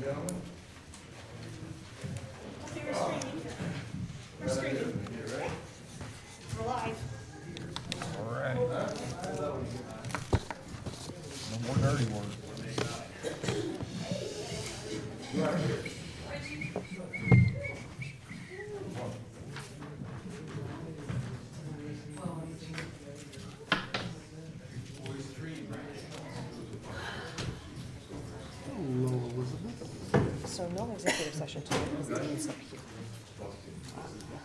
gentlemen. Okay, we're streaming. We're streaming. We're live. All right. No more dirty work. So no executive session today because the meeting's up here.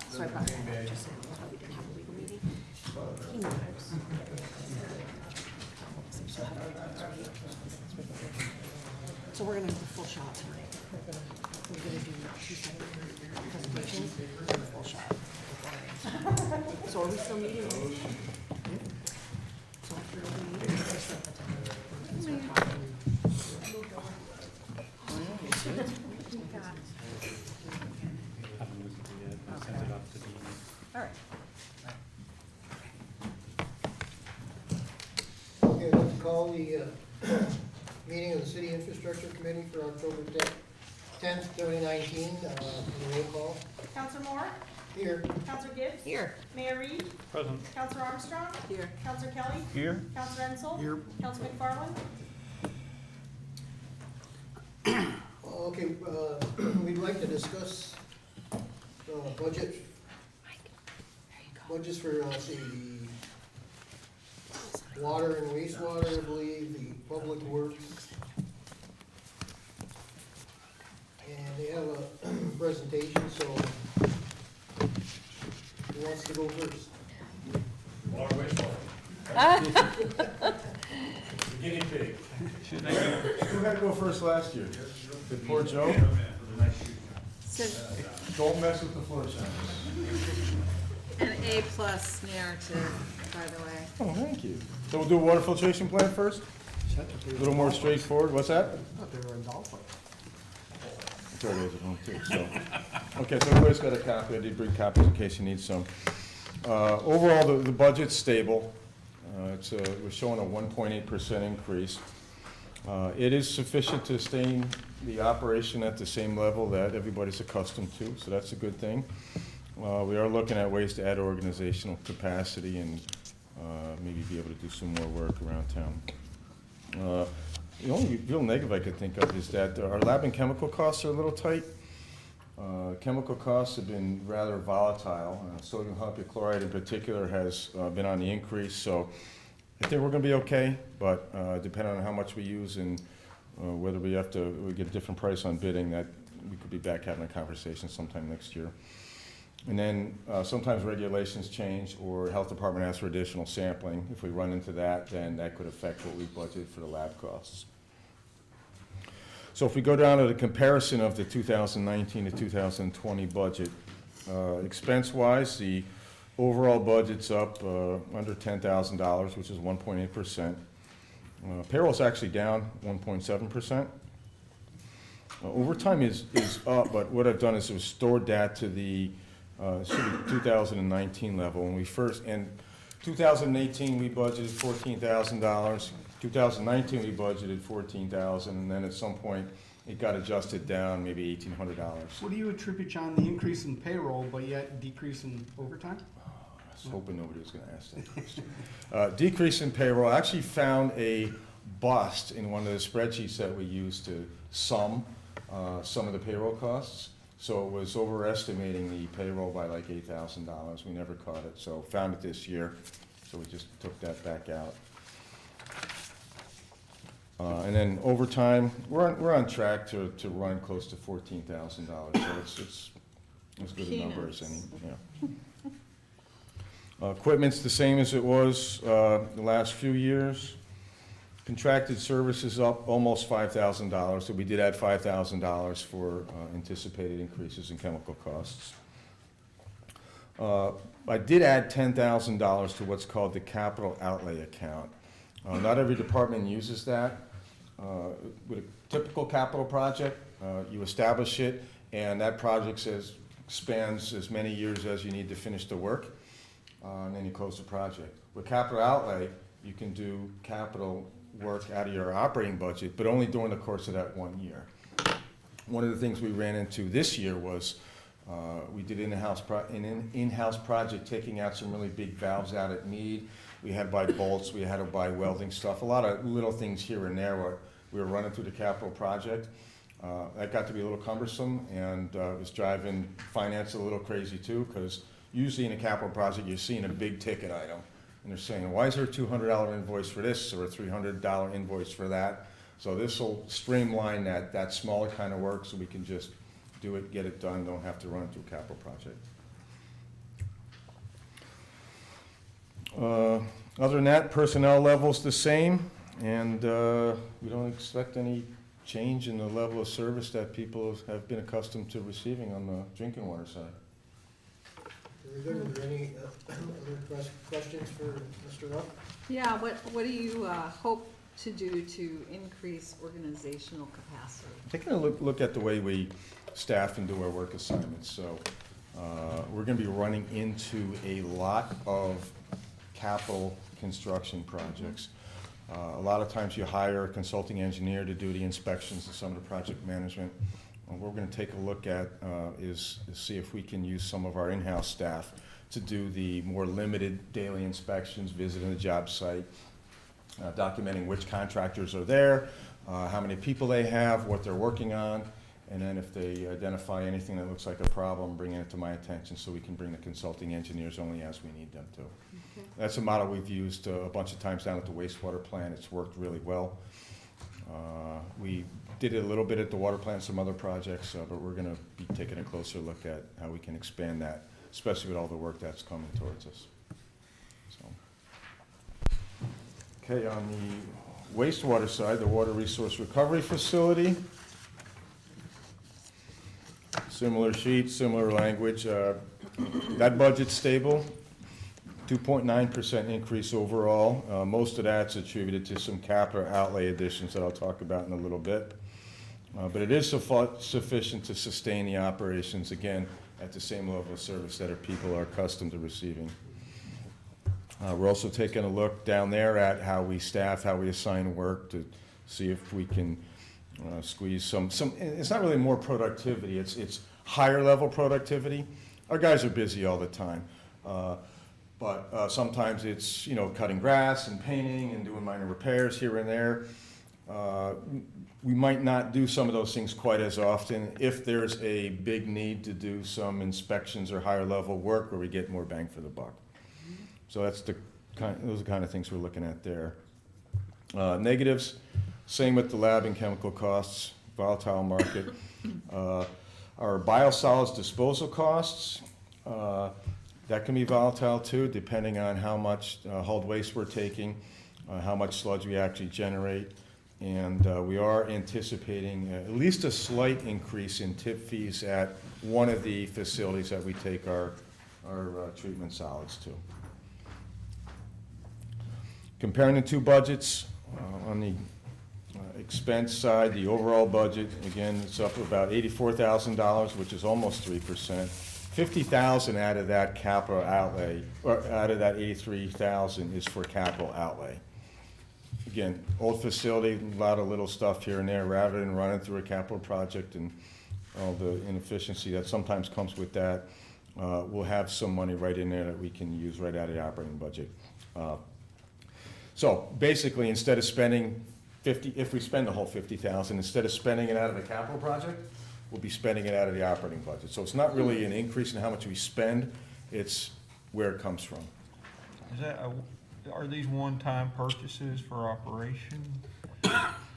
So I brought it up just saying that's why we didn't have a legal meeting. He knows. So we're gonna do the full shot tonight. We're gonna do 2 separate presentations and a full shot. So are we still meeting? So after the meeting, we're still at the time. All right. Okay, let's call the meeting of the City Infrastructure Committee for October 10th, 2019. Roll call. Counselor Moore? Here. Counselor Gibbs? Here. Mayor Reed? Present. Counselor Armstrong? Here. Counselor Kelly? Here. Counselor Ensel? Here. Counselor McFarland? Okay, we'd like to discuss budgets for, the water and wastewater, I believe, the public works. And they have a presentation, so who wants to go first? Water wastewater. Guinea pig. Who had to go first last year? Did poor Joe? Don't mess with the floor chandeliers. An A+ narrative, by the way. Oh, thank you. So we'll do a water filtration plant first? A little more straightforward. What's that? There it is at home too, so. Okay, so everybody's got a copy. I did bring copies in case you need some. Overall, the budget's stable. We're showing a 1.8% increase. It is sufficient to sustain the operation at the same level that everybody's accustomed to, so that's a good thing. We are looking at ways to add organizational capacity and maybe be able to do some more work around town. The only real negative I could think of is that our lab and chemical costs are a little tight. Chemical costs have been rather volatile. Sodium hypochlorite in particular has been on the increase, so I think we're going to be okay, but depending on how much we use and whether we get a different price on bidding, that we could be back having a conversation sometime next year. And then sometimes regulations change or health department asks for additional sampling. If we run into that, then that could affect what we budgeted for the lab costs. So if we go down to the comparison of the 2019 to 2020 budget, expense-wise, the overall budget's up under $10,000, which is 1.8%. Payroll's actually down 1.7%. Overtime is up, but what I've done is restored that to the 2019 level. When we first, in 2018, we budgeted $14,000. 2019, we budgeted $14,000, and then at some point, it got adjusted down, maybe $1,800. What do you attribute, John, the increase in payroll, but yet decrease in overtime? I was hoping nobody was going to ask that question. Decrease in payroll. I actually found a bust in one of the spreadsheets that we use to sum some of the payroll costs. So it was overestimating the payroll by like $8,000. We never caught it, so found it this year. So we just took that back out. And then overtime, we're on track to run close to $14,000. So it's as good a number as any. Yeah. Equipment's the same as it was the last few years. Contracted services up almost $5,000, so we did add $5,000 for anticipated increases in chemical costs. I did add $10,000 to what's called the capital outlay account. Not every department uses that. With a typical capital project, you establish it, and that project spans as many years as you need to finish the work, and then you close the project. With capital outlay, you can do capital work out of your operating budget, but only during the course of that 1 year. One of the things we ran into this year was we did an in-house project taking out some really big valves out at Mead. We had to buy bolts, we had to buy welding stuff, a lot of little things here and there where we were running through the capital project. That got to be a little cumbersome, and it was driving finance a little crazy too, because usually in a capital project you're seeing a big ticket item. And they're saying, why is there a $200 invoice for this or a $300 invoice for that? So this will streamline that smaller kind of work so we can just do it, get it done, don't have to run through a capital project. Other than that, personnel level's the same, and we don't expect any change in the level of service that people have been accustomed to receiving on the drinking water side. Very good. Are there any other questions for Mr. Rupp? Yeah, what do you hope to do to increase organizational capacity? Taking a look at the way we staff and do our work assignments. So we're going to be running into a lot of capital construction projects. A lot of times you hire a consulting engineer to do the inspections and some of the project management. What we're going to take a look at is see if we can use some of our in-house staff to do the more limited daily inspections, visiting the job site, documenting which contractors are there, how many people they have, what they're working on, and then if they identify anything that looks like a problem, bringing it to my attention so we can bring the consulting engineers only as we need them to. Okay. That's a model we've used a bunch of times down at the wastewater plant. It's worked really well. We did it a little bit at the water plant, some other projects, but we're going to be taking a closer look at how we can expand that, especially with all the work that's coming towards us. So. Okay, on the wastewater side, the Water Resource Recovery Facility. Similar sheet, similar language. That budget's stable. 2.9% increase overall. Most of that's attributed to some capital outlay additions that I'll talk about in a little bit. But it is sufficient to sustain the operations, again, at the same level of service that our people are accustomed to receiving. We're also taking a look down there at how we staff, how we assign work to see if we can squeeze some, it's not really more productivity, it's higher level productivity. Our guys are busy all the time. But sometimes it's, cutting grass and painting and doing minor repairs here and there. We might not do some of those things quite as often if there's a big need to do some inspections or higher level work where we get more bang for the buck. So that's those are the kind of things we're looking at there. Negatives, same with the lab and chemical costs, volatile market. Our biosolids disposal costs, that can be volatile too, depending on how much hauled waste we're taking, how much sludge we actually generate. And we are anticipating at least a slight increase in tip fees at one of the facilities that we take our treatment solids to. Comparing the two budgets, on the expense side, the overall budget, again, it's up about $84,000, which is almost 3%. $50,000 out of that capital outlay, or out of that $83,000 is for capital outlay. Again, old facility, a lot of little stuff here and there, rather than running through a capital project and all the inefficiency that sometimes comes with that. We'll have some money right in there that we can use right out of the operating budget. So basically, instead of spending if we spend the whole $50,000, instead of spending it out of the capital project, we'll be spending it out of the operating budget. So it's not really an increase in how much we spend, it's where it comes from. Are these one-time purchases for operation?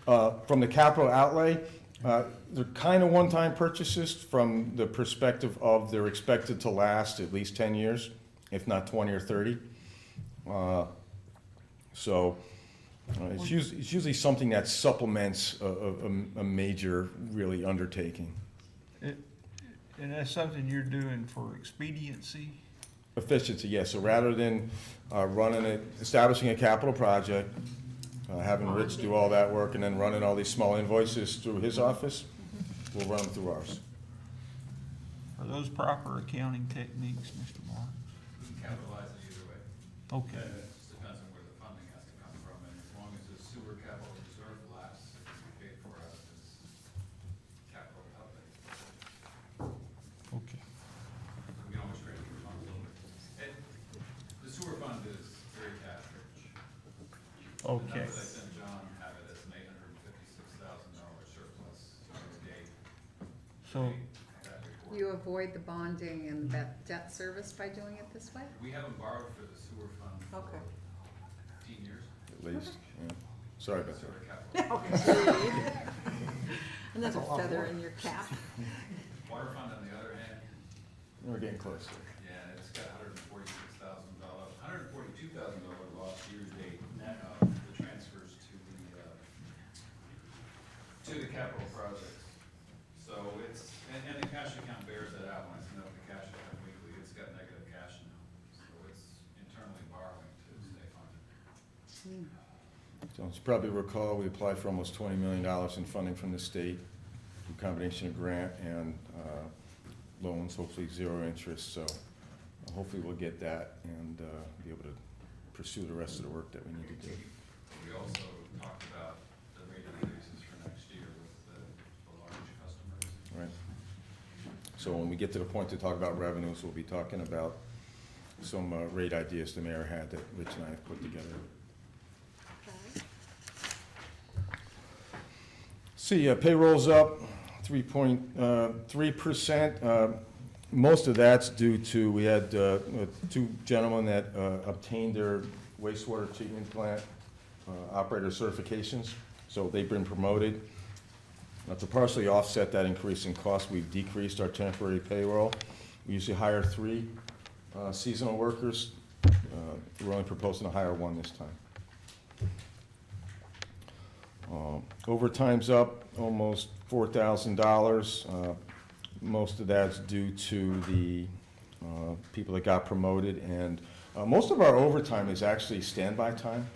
From the capital outlay, they're kind of one-time purchases from the perspective of they're expected to last at least 10 years, if not 20 or 30. It's usually something that supplements a major, really, undertaking. And that's something you're doing for expediency? Efficiency, yes. So rather than establishing a capital project, having Rich do all that work, and then running all these small invoices through his office, we'll run them through ours. Are those proper accounting techniques, Mr. Marks? You can capitalize it either way. Okay. It just depends on where the funding has to come from, and as long as the sewer capital reserve lasts, it can be paid for out of this capital The Okay. numbers I sent John have it as an $856,000 surplus to date. So, That report. You avoid the bonding and that debt service by doing it this way? We haven't borrowed for the sewer fund Okay. for 15 years. At least, yeah. Sorry about that. Sewer capital. Oh, another feather in your cap. Water fund, on the other hand, We're getting close. yeah, it's got $142,000 loss year to date net of the transfers to the capital projects. So it's, and the cash account bears that out. When I send out the cash account weekly, it's got negative cash now. So it's internally borrowing to stay funded. So as you probably recall, we applied for almost $20 million in funding from the state, a combination of grant and loans, hopefully zero interest. So hopefully we'll get that and be able to pursue the rest of the work that we need to do. We also talked about the rate increases for next year with the large customers. Right. So when we get to the point to talk about revenues, we'll be talking about some rate ideas the mayor had that Rich and I have put together. See, payroll's up 3.3%. Most of that's due to, we had two gentlemen that obtained their wastewater treatment plant operator certifications, so they've been promoted. To partially offset that increase in cost, we've decreased our temporary payroll. We usually hire 3 seasonal workers. We're only proposing to hire 1 this time. Overtime's up almost $4,000. Most of that's due to the people that got promoted, and most of our overtime is actually standby time.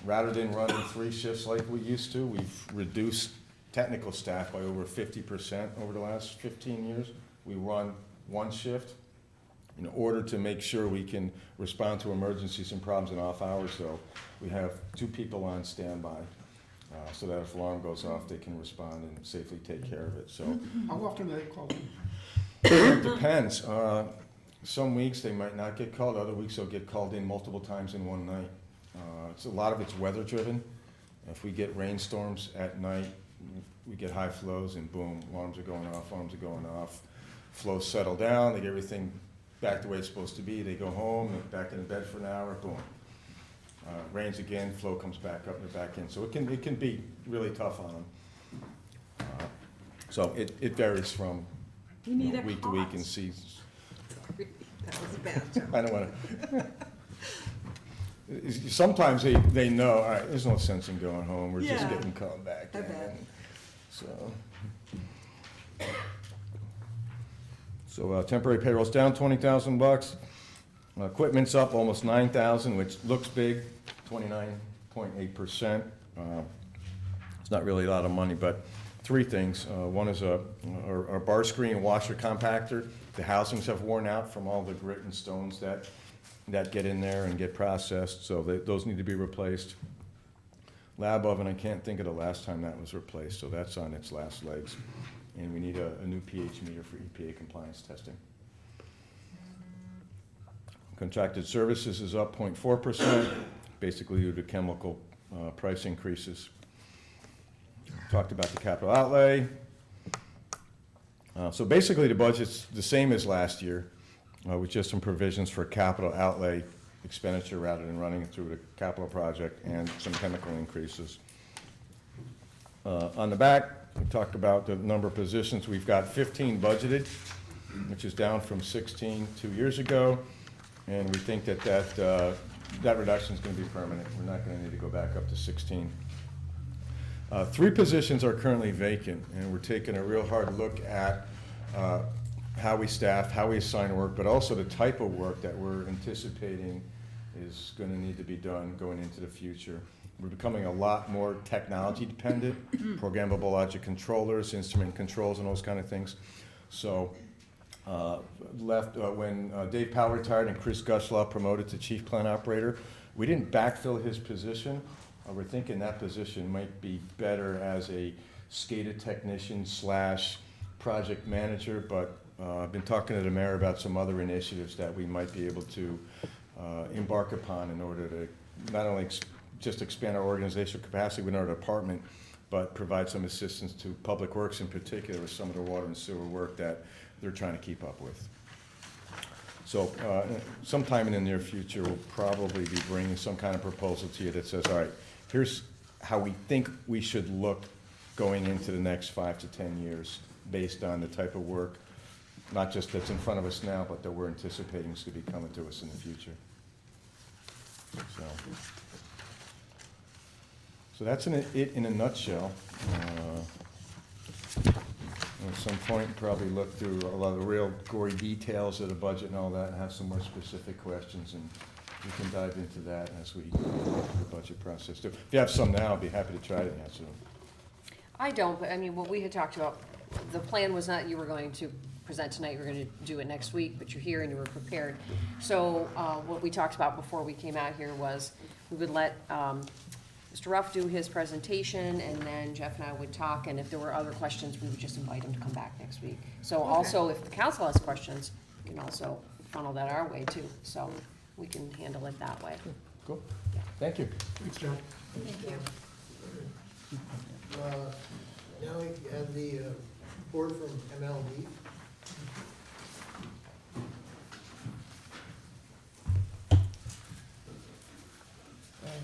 Rather than running 3 shifts like we used to, we've reduced technical staff by over 50% over the last 15 years. We run 1 shift in order to make sure we can respond to emergencies and problems in off hours, though. We have 2 people on standby. So that if alarm goes off, they can respond and safely take care of it. So How often do they call in? it depends. Some weeks they might not get called. Other weeks they'll get called in multiple times in one night. A lot of it's weather driven. If we get rainstorms at night, we get high flows and boom, alarms are going off, Flows settle down, they get everything back the way it's supposed to be. They go home, they're back in bed for an hour, boom. Rains again, flow comes back up and they're back in. So it can be really tough on them. So it varies from You need a week to week and cause. seasons. That was a bad joke. I don't want to. Sometimes they know, all right, there's no sense in going home. We're just Yeah. getting called back. I in. bet. So temporary payroll's down $20,000. Equipment's up almost $9,000, which looks big, 29.8%. It's not really a lot of money, but 3 things. One is our bar screen washer compactor. The housings have worn out from all the grit and stones that get in there and get processed, so those need to be replaced. Lab oven, I can't think of the last time that was replaced, so that's on its last legs. And we need a new pH meter for EPA compliance testing. Contracted services is up 0.4%, basically due to chemical price increases. Talked about the capital outlay. So basically the budget's the same as last year, with just some provisions for capital outlay expenditure rather than running it through the capital project and some chemical increases. On the back, we talked about the number of positions. We've got 15 budgeted, which is down from 16 2 years ago. And we think that reduction is going to be permanent. We're not going to need to go back up to 16. 3 positions are currently vacant, and we're taking a real hard look at how we staff, how we assign work, but also the type of work that we're anticipating is going to need to be done going into the future. We're becoming a lot more technology dependent, programmable logic controllers, instrument controls, and those kind of things. So when Dave Powell retired and Chris Gushlaw promoted to chief plant operator, we didn't backfill his position. We're thinking that position might be better as a SCADA technician / project manager, but I've been talking to the mayor about some other initiatives that we might be able to embark upon in order to not only just expand our organizational capacity within our department, but provide some assistance to Public Works in particular with some of the water and sewer work that they're trying to keep up with. So sometime in the near future, we'll probably be bringing some kind of proposal to you that says, all right, here's how we think we should look going into the next 5 to 10 years based on the type of work, not just that's in front of us now, but that we're anticipating is going to be coming to us in the future. So that's it in a nutshell. At some point, probably look through a lot of the real gory details of the budget and all that, and have some more specific questions, and we can dive into that as we go through the budget process too. If you have some now, I'd be happy to try to answer them. I don't, but I mean, what we had talked about, the plan was not you were going to present tonight, you were gonna do it next week, but you're here and you were prepared. So, what we talked about before we came out here was, we would let, Mr. Ruff do his presentation, and then Jeff and I would talk, and if there were other questions, we would just invite him to come back next week. So also, if the council has questions, you can also funnel that our way too, so we can handle it that way. Cool. Thank you. Thanks, John. Thank you. Now we have the report from MLD.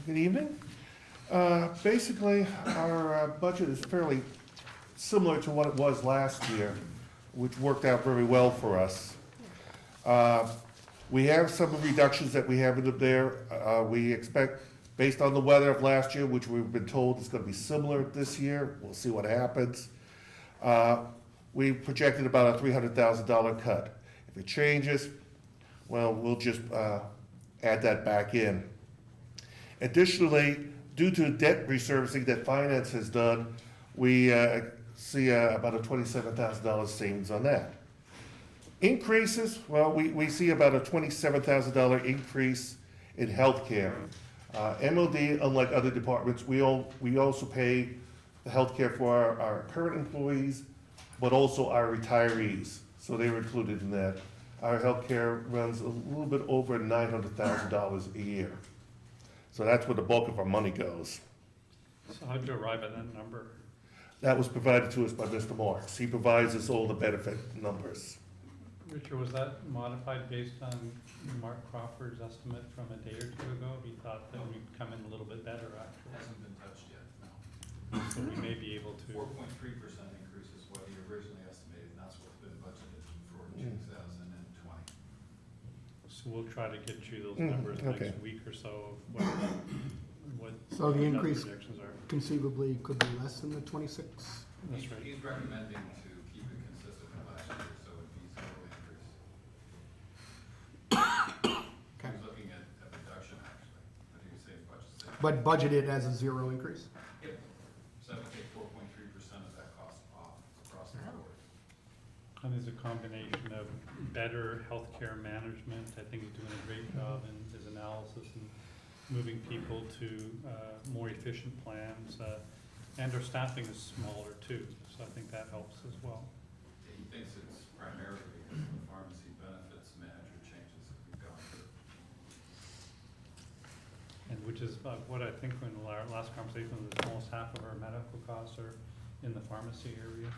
Good evening. Basically, our budget is fairly similar to what it was last year, which worked out very well for us. We have some reductions that we have in there. We expect, based on the weather of last year, which we've been told is going to be similar this year, we'll see what happens. We projected about a $300,000 cut. If it changes, well, we'll just add that back in. Additionally, due to debt reservicing that finance has done, we see about a $27,000 savings on that. Increases, well, we see about a $27,000 increase in healthcare. MOD, unlike other departments, we also pay the healthcare for our current employees, but also our retirees, so they were included in that. Our healthcare runs a little bit over $900,000 a year. So that's where the bulk of our money goes. So how'd you arrive at that number? That was provided to us by Mr. Marks. He provides us all the benefit numbers. Richard, was that modified based on Mark Crawford's estimate from a day or two ago? He thought that we'd come in a little bit better actually. Hasn't been touched yet, no. So we may be able to. 4.3% increase is what he originally estimated, and that's what's been budgeted for 2020. So we'll try to get you those Mm, numbers okay. next week or so, of what So the other increase projections are. conceivably could be less than the 26? That's right. He's recommending to keep it consistent with last year, so it'd be zero increase. He was looking at a reduction actually, but he was saying budget same. But budgeted as a 0 increase? Yep, so that would take 4.3% of that cost off across the board. And there's a combination of better healthcare management. I think he's doing a great job in his analysis and moving people to more efficient plans. And our staffing is smaller too, so I think that helps as well. He thinks it's primarily because of the pharmacy benefits manager changes that we've gone through. And which is what I think in our last conversation was almost half of our medical costs are in the pharmacy area.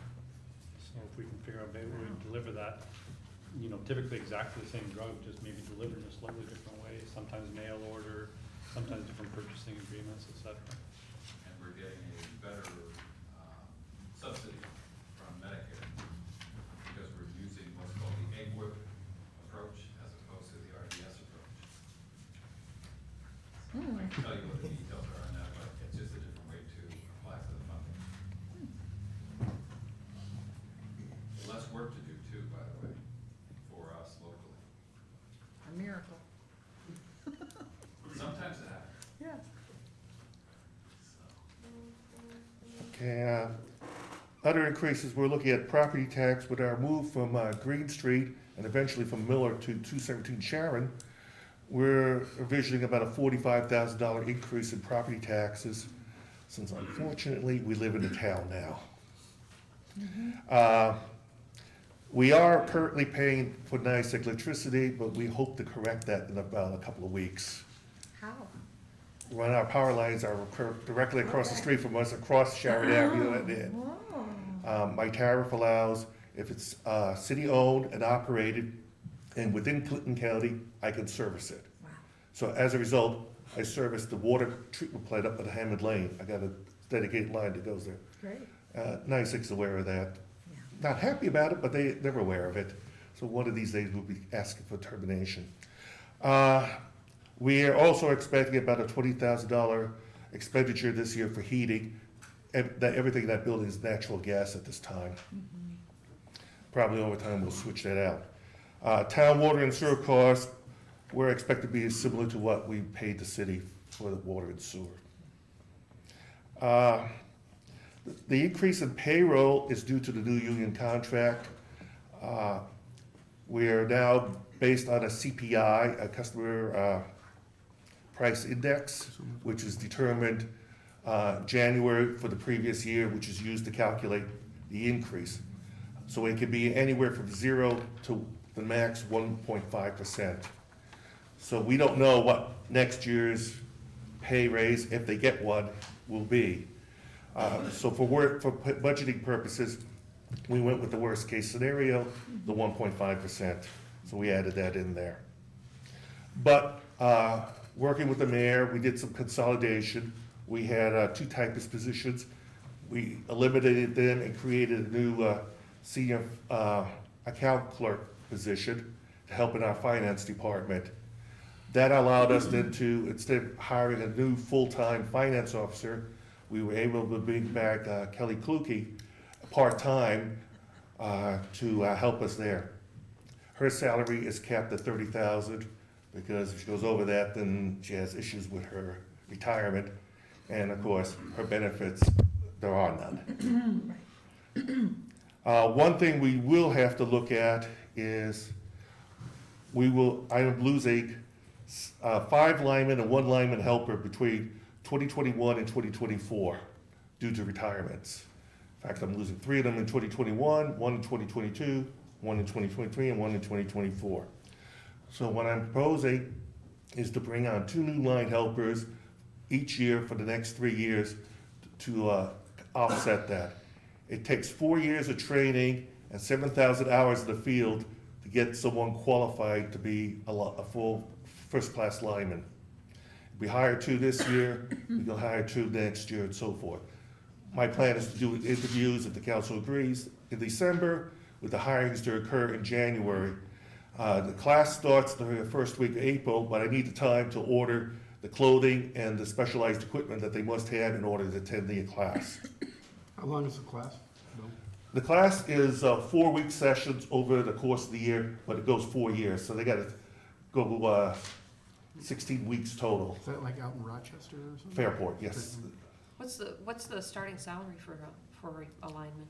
So if we can figure out a way we can deliver that, you know, typically exactly the same drug, just maybe delivered in a slightly different way, sometimes mail order, sometimes different purchasing agreements, et cetera. And we're getting a better subsidy from Medicare because we're using what's called the egg whip approach as opposed to the RDS approach. I can tell you what the details are on that, but it's just a different way to apply for the funding. Less work to do too, by the way, for us locally. A miracle. Sometimes it happens. Yeah. Okay, other increases, we're looking at property tax with our move from Green Street and eventually from Miller to 217 Sharon. We're envisioning about a $45,000 increase in property taxes, since unfortunately, we live in the town now. We are currently paying for NYSEG electricity, but we hope to correct that in about a couple of weeks. How? when our power lines are directly across the street from us, across Sharon Avenue and in. My tariff allows, if it's city-owned and operated and within Clinton County, I can service it. So as a result, I service the water treatment plant up at Hammond Lane. I got a dedicated line that goes there. Great. 96 is aware of that. Not happy about it, but they're aware of it. So one of these days, we'll be asking for termination. We are also expecting about a $20,000 expenditure this year for heating. Everything in that building is natural gas at this time. Probably over time, we'll switch that out. Town water and sewer costs, we're expected to be similar to what we paid the city for the water and sewer. The increase in payroll is due to the new union contract. We are now based on a CPI, a customer price index, which is determined January for the previous year, which is used to calculate the increase. So it could be anywhere from 0 to the max 1.5%. So we don't know what next year's pay raise, if they get one, will be. So for budgeting purposes, we went with the worst case scenario, the 1.5%. So we added that in there. But working with the mayor, we did some consolidation. We had 2 typist positions. We eliminated them and created a new senior account clerk position to help in our finance department. That allowed us then to, instead of hiring a new full-time finance officer, we were able to bring back Kelly Kluge, part-time, to help us there. Her salary is capped at $30,000 because if she goes over that, then she has issues with her retirement. And of course, her benefits, there are none. One thing we will have to look at is I am losing 5 linemen and 1 lineman helper between 2021 and 2024 due to retirements. In fact, I'm losing 3 of them in 2021, 1 in 2022, 1 in 2023, and 1 in 2024. So what I'm proposing is to bring on 2 new line helpers each year for the next 3 years to offset that. It takes 4 years of training and 7,000 hours in the field to get someone qualified to be a full first-class lineman. We hire 2 this year, we'll hire 2 next year, and so forth. My plan is to do interviews, if the council agrees, in December, with the hirings to occur in January. The class starts the first week of April, but I need the time to order the clothing and the specialized equipment that they must have in order to attend the class. How long is the class? No. The class is 4-week sessions over the course of the year, but it goes 4 years, so they gotta go 16 weeks total. Is that like out in Rochester or something? Fairport, yes. What's the starting salary for a lineman?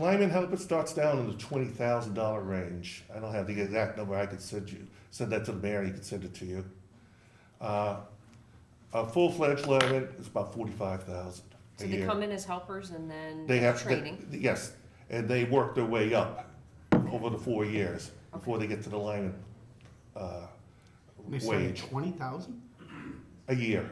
Lineman helper starts down in the $20,000 range. I don't have the exact number. I could send that to the mayor. He could send it to you. A full-fledged lineman is about $45,000 So a they year. come in as helpers and then They have training? yes, and they work their way up over the 4 years before they get to the lineman They start at wage 20,000? a year.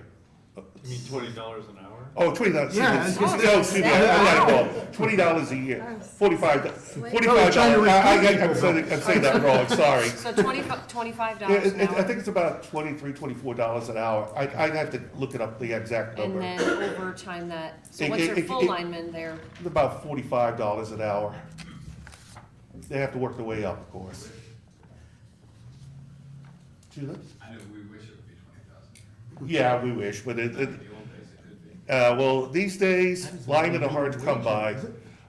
You mean $20 an hour? Oh, $20. Yeah, Excuse me, I got it wrong. $20 a year. $45. No, they're trying to recruit I'm saying that wrong. Sorry. So $25 Yeah, an hour? I think it's about $23, $24 an hour. I'd have to look it up, the exact And number. then over time so It- once they're it- full it- linemen, they're, About $45 an hour. They have to work their way up, of course. Julie? I know, we wish it would be 20,000. Yeah, we wish, but In the old days, it could be. well, these days, linemen are hard to come by.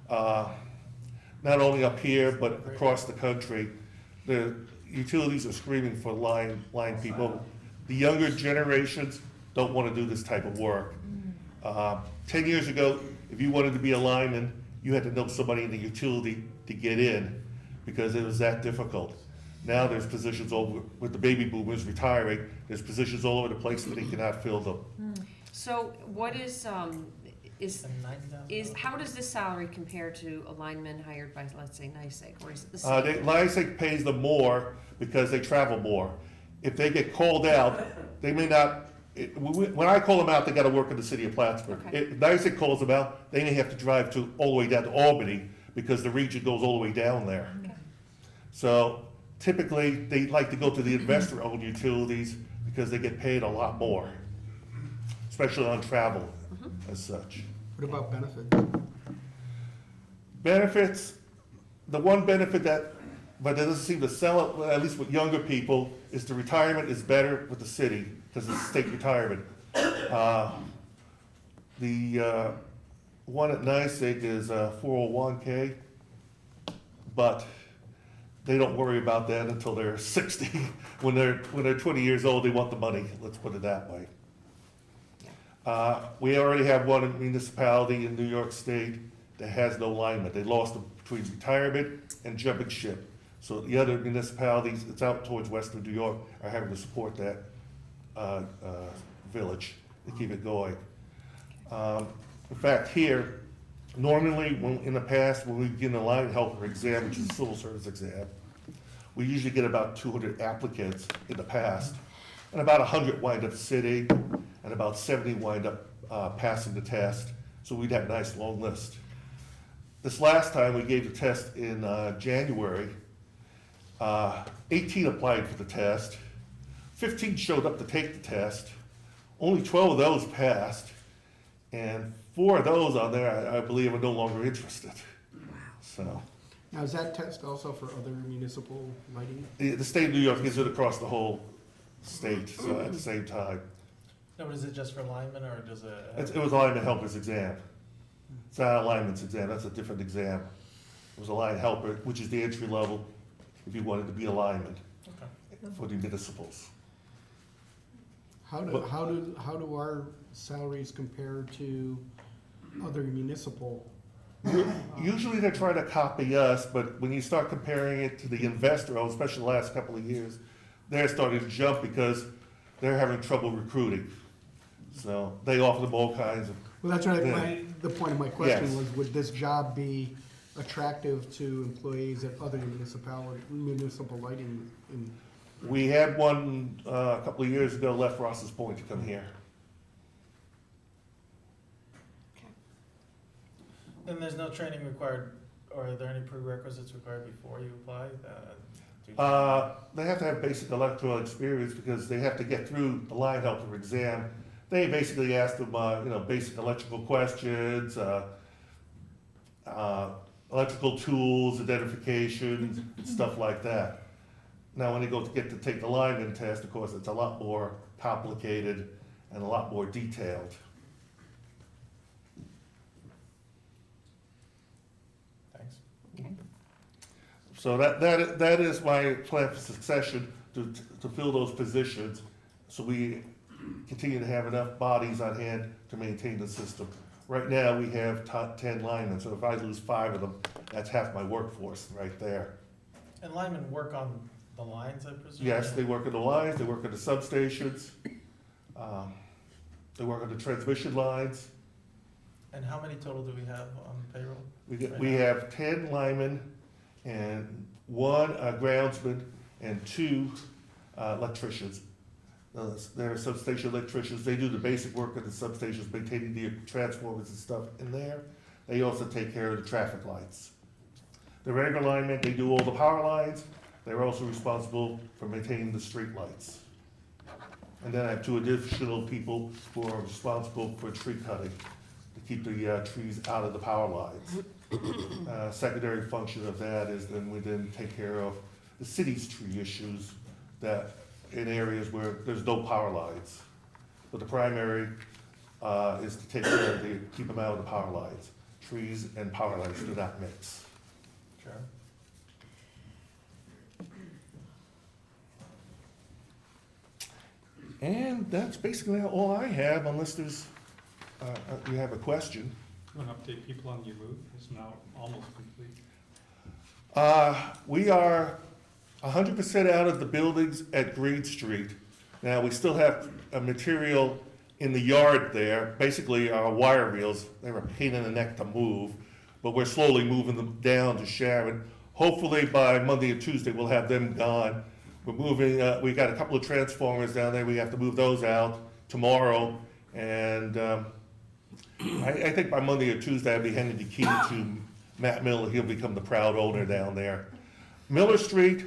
Not only up here, but across the country. The utilities are screaming for line people. The younger generations don't want to do this type of work. 10 years ago, if you wanted to be a lineman, you had to know somebody in the utility to get in because it was that difficult. Now there's positions over, with the baby boomers retiring, there's positions all over the place that they cannot fill them. so what is, how does this salary compare to a lineman hired by, let's say, NICEAG, or is it the same? NYSEG pays them more because they travel more. if they get called out, they may not, when I call them out, they gotta work in the city of Plattsburgh. Okay. If NYSEG calls them out, they may have to drive all the way down to Albany, because the region goes all the way down there. So typically, they like to go to the investor-owned utilities because they get paid a lot more, especially on travel as such. What about benefits? Benefits, the one benefit that, but it doesn't seem to sell it, at least with younger people, is the retirement is better with the city, because it's state retirement. The one at NYSEG is 401K, but they don't worry about that until they're 60. When they're 20 years old, they want the money, let's put it that way. We already have one municipality in New York State that has no lineman. They lost them between retirement and jumping ship. So the other municipalities, it's out towards western New York, are having to support that village to keep it going. In fact, here, normally, in the past, when we begin the line helper exam, which is a civil service exam, we usually get about 200 applicants in the past, and about 100 wind up sitting, and about 70 wind up passing the test. So we'd have a nice long list. This last time we gave the test in January, 18 applied for the test, 15 showed up to take the test, only 12 of those passed, and 4 of those on there, I believe, are no longer interested. So, Now, is that test also for other municipal lighting? the state of New York gives it across the whole state, so at the same time. No, but is it just for linemen, or does it? It was a lineman helper's exam. It's not a lineman's exam, that's a different exam. It was a line helper, which is the entry level if you wanted to be a lineman for the municipals. How do our salaries compare to other municipal? Usually they try to copy us, but when you start comparing it to the investor, especially the last couple of years, they're starting to jump because they're having trouble recruiting. So they offer them all kinds of. Well, that's right. The point of my question Yes. was, would this job be attractive to employees at other municipal lighting? We had one a couple of years ago left Ross's Point to come here. And there's no training required, or are there any prerequisites required before you apply? They have to have basic electrical experience because they have to get through the line helper exam. They basically ask them, basic electrical questions, electrical tools, identification, stuff like that. Now, when they go to take the lineman test, of course, it's a lot more complicated and a lot more detailed. Thanks. So that is my plan for succession, to fill those positions, so we continue to have enough bodies on hand to maintain the system. Right now, we have 10 linemen, so if I lose 5 of them, that's half my workforce right there. And linemen work on the lines, I presume? Yes, they work on the lines, they work on the substations, they work on the transmission lines. And how many total do we have on payroll? We have 10 linemen and 1 groundsman and 2 electricians. They're substation electricians. They do the basic work at the substations, maintaining the transformers and stuff in there. They also take care of the traffic lights. The regular linemen, they do all the power lines. They're also responsible for maintaining the street lights. And then I have 2 additional people who are responsible for tree cutting to keep the trees out of the power lines. Secondary function of that is then we take care of the city's tree issues that in areas where there's no power lines. But the primary is to take care of keep them out of the power lines. Trees and power lines do not mix. Sure. And that's basically all I have, unless there's, you have a question. Want to update people on your move? It's now almost complete. We are 100% out of the buildings at Green Street. Now, we still have a material in the yard there, basically our wire reels. They're a pain in the neck to move, but we're slowly moving them down to Sharon. Hopefully by Monday or Tuesday, we'll have them gone. We're moving, we got a couple of transformers down there, we have to move those out tomorrow. And I think by Monday or Tuesday, I'll be handing the key to Matt Miller, he'll become the proud owner down there. Miller Street,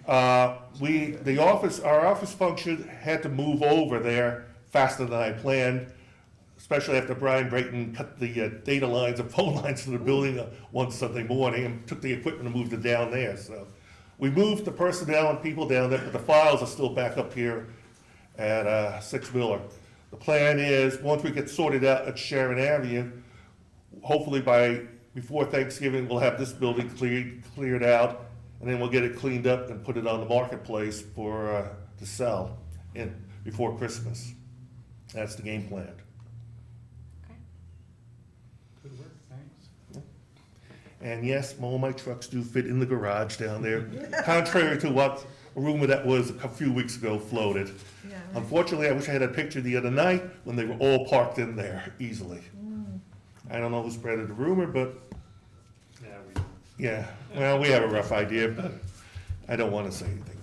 our office function had to move over there faster than I planned, especially after Brian Brayton cut the data lines and phone lines to the building one Sunday morning and took the equipment and moved it down there. So we moved the personnel and people down there, but the files are still back up here at 6 Miller. The plan is, once we get sorted out at Sharon Avenue, hopefully before Thanksgiving, we'll have this building cleared out, and then we'll get it cleaned up and put it on the marketplace to sell before Christmas. That's the game plan. Good work, thanks. And yes, all my trucks do fit in the garage down there, contrary to what a rumor that was a few weeks ago floated. Yeah, right. Unfortunately, I wish I had a picture the other night when they were all parked in there easily. I don't know who spread the rumor, but Yeah, yeah, well, we have a rough idea, but I don't want to say anything.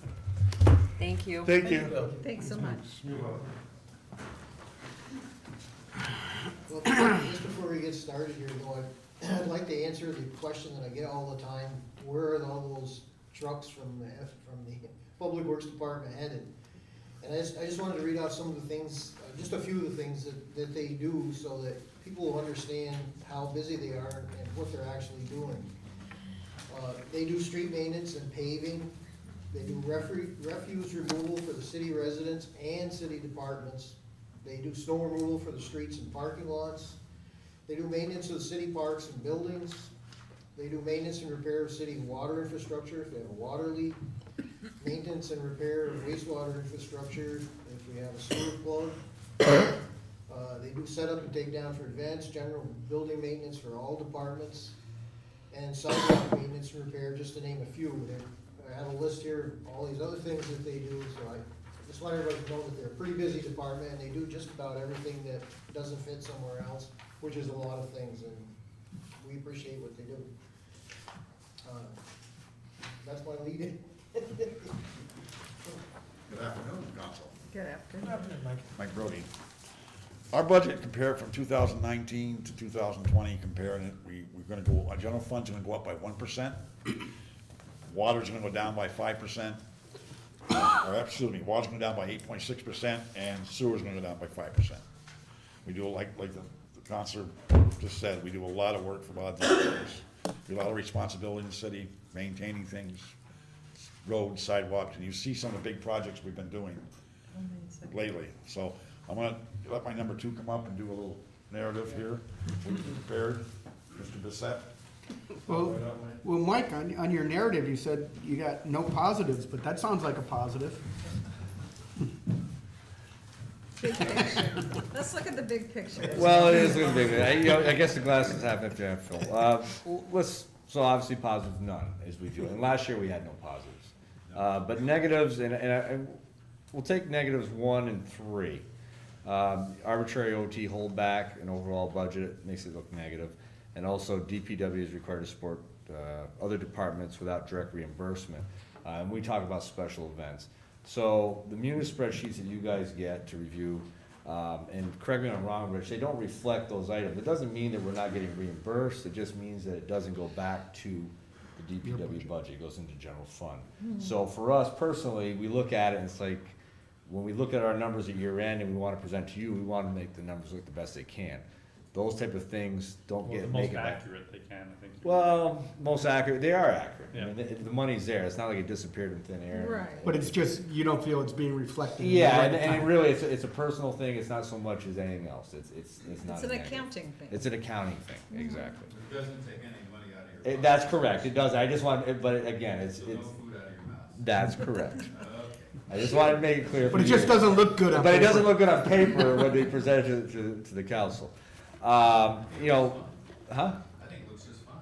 Thank you. Thank you. Bill. Thanks so much. Well, just before we get started here, though, I'd like to answer the question that I get all the time, where are all those trucks from the Public Works Department headed? And I just wanted to read out some of the things, just a few of the things that they do, so that people will understand how busy they are and what they're actually doing. They do street maintenance and paving. They do refuse removal for the city residents and city departments. They do snow removal for the streets and parking lots. They do maintenance of the city parks and buildings. They do maintenance and repair of city water infrastructure if they have a water leak. Maintenance and repair of wastewater infrastructure if we have a sewer plug. They do set up and take down for advanced general building maintenance for all departments. And sidewalk maintenance and repair, just to name a few. I have a list here of all these other things that they do, so I just want everybody to know that they're a pretty busy department, and they do just about everything that doesn't fit somewhere else, which is a lot of things, and we appreciate what they do. That's my lead in. Good afternoon, Council. Good afternoon. Mike. Mike Brody. Our budget compared from 2019 to 2020, comparing it, we're gonna go, our general fund's gonna go up by 1%. Water's gonna go down by 5%. Or excuse me, water's gonna go down by 8.6%, and sewer's gonna go down by 5%. We do, like the councilor just said, we do a lot of work for a lot of different things. We have a lot of responsibility in the city, maintaining things, roads, sidewalks, and you see some of the big projects we've been doing lately. So I'm gonna let my number 2 come up and do a little narrative here. We've prepared, Mr. Bissett. Well, Mike, on your narrative, you said you got no positives, but that sounds like a positive. Big picture. Let's look at the big picture. Well, it is a big, I guess the glass is half empty, half full. So obviously positives, none, as we do. And last year we had no positives. But negatives, and we'll take negatives 1 and 3. Arbitrary OT holdback and overall budget makes it look negative. And also DPW is required to support other departments without direct reimbursement. And we talk about special events. So the munis spreadsheets that you guys get to review, and correct me if I'm wrong, Rich, they don't reflect those items. It doesn't mean that we're not getting reimbursed, it just means that it doesn't go back to the DPW budget, it goes into general fund. So for us personally, we look at it and it's like, when we look at our numbers at year end and we wanna present to you, we wanna make the numbers look the best they can. Those type of things don't Well, get, the make most it back. accurate they can, I think. Well, most accurate, they are accurate. I Yeah. mean, the money's there, it's not like it disappeared in thin air. Right. But it's just, you don't feel it's being reflected. in the Yeah, right and time. really, it's a personal thing, it's not so much as anything else, it's not. It's a an negative. accounting thing. It's an accounting thing, exactly. It doesn't take any money out of your pocket. That's correct, it does, I just want, but again, So no it's, food out of your mouth. that's correct. Okay. I just wanted to make it clear. But for it you. just doesn't look good on But it paper. doesn't look good on paper when they present it to the council. You know, huh? I think it looks just fine.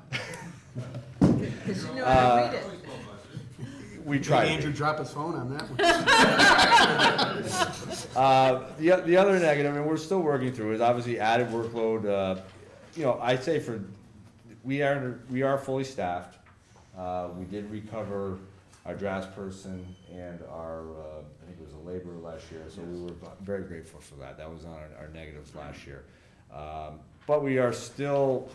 Because you know how to read it. Always well budgeted. We Did tried. Andrew drop his phone on that one? The other negative, and we're still working through, is obviously added workload. You know, I'd say we are fully staffed. We did recover our drafts person and our, I think it was a laborer last year, so we were very grateful for that. That was on our negatives last year. But we are still,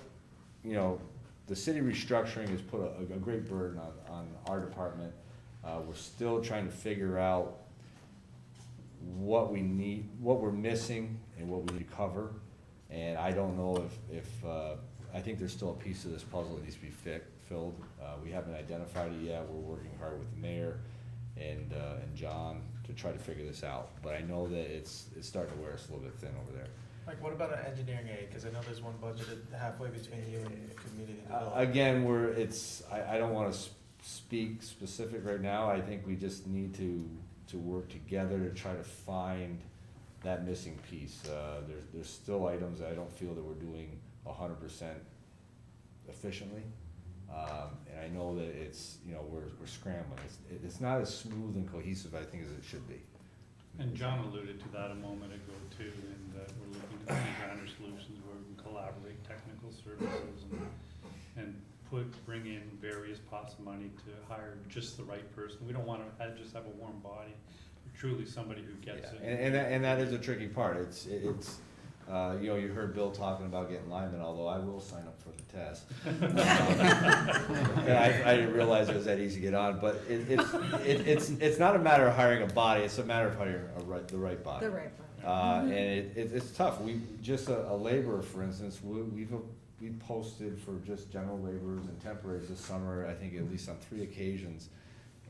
you know, the city restructuring has put a great burden on our department. We're still trying to figure out what we need, what we're missing, and what we need to cover. And I don't know if I think there's still a piece of this puzzle that needs to be filled. We haven't identified it yet. We're working hard with the mayor and John to try to figure this out. But I know that it's starting to wear us a little bit thin over there. Like, what about an engineering aid? Because I know there's one budgeted halfway between you and community development. Again, I don't want to speak specific right now. I think we just need to work together to try to find that missing piece. There's still items that I don't feel that we're doing 100% efficiently. And I know that it's, you know, we're scrambling. It's not as smooth and cohesive, I think, as it should be. And John alluded to that a moment ago too, and that we're looking to find grander solutions where we can collaborate technical services and bring in various pots of money to hire just the right person. We don't want to just have a warm body, but truly somebody who gets it. And that is a tricky part. It's you know, you heard Bill talking about getting linemen, although I will sign up for the test. I didn't realize it was that easy to get on, but it's not a matter of hiring a body, it's a matter of hiring the right body. The right body. And it's tough. We just a laborer, for instance, we posted for just general laborers and temporaries this summer, I think at least on 3 occasions,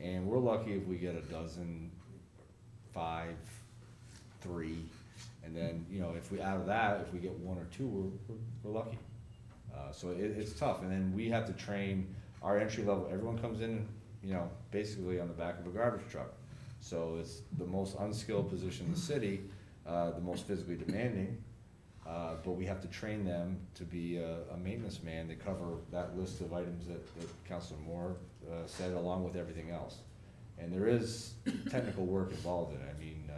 and we're lucky if we get a dozen, 5, 3. And then, you know, if we, out of that, if we get 1 or 2, we're lucky. So it's tough. And then we have to train our entry level. Everyone comes in, you know, basically on the back of a garbage truck. So it's the most unskilled position in the city, the most physically demanding. But we have to train them to be a maintenance man to cover that list of items that Councilor Moore said, along with everything else. And there is technical work involved in it. I mean,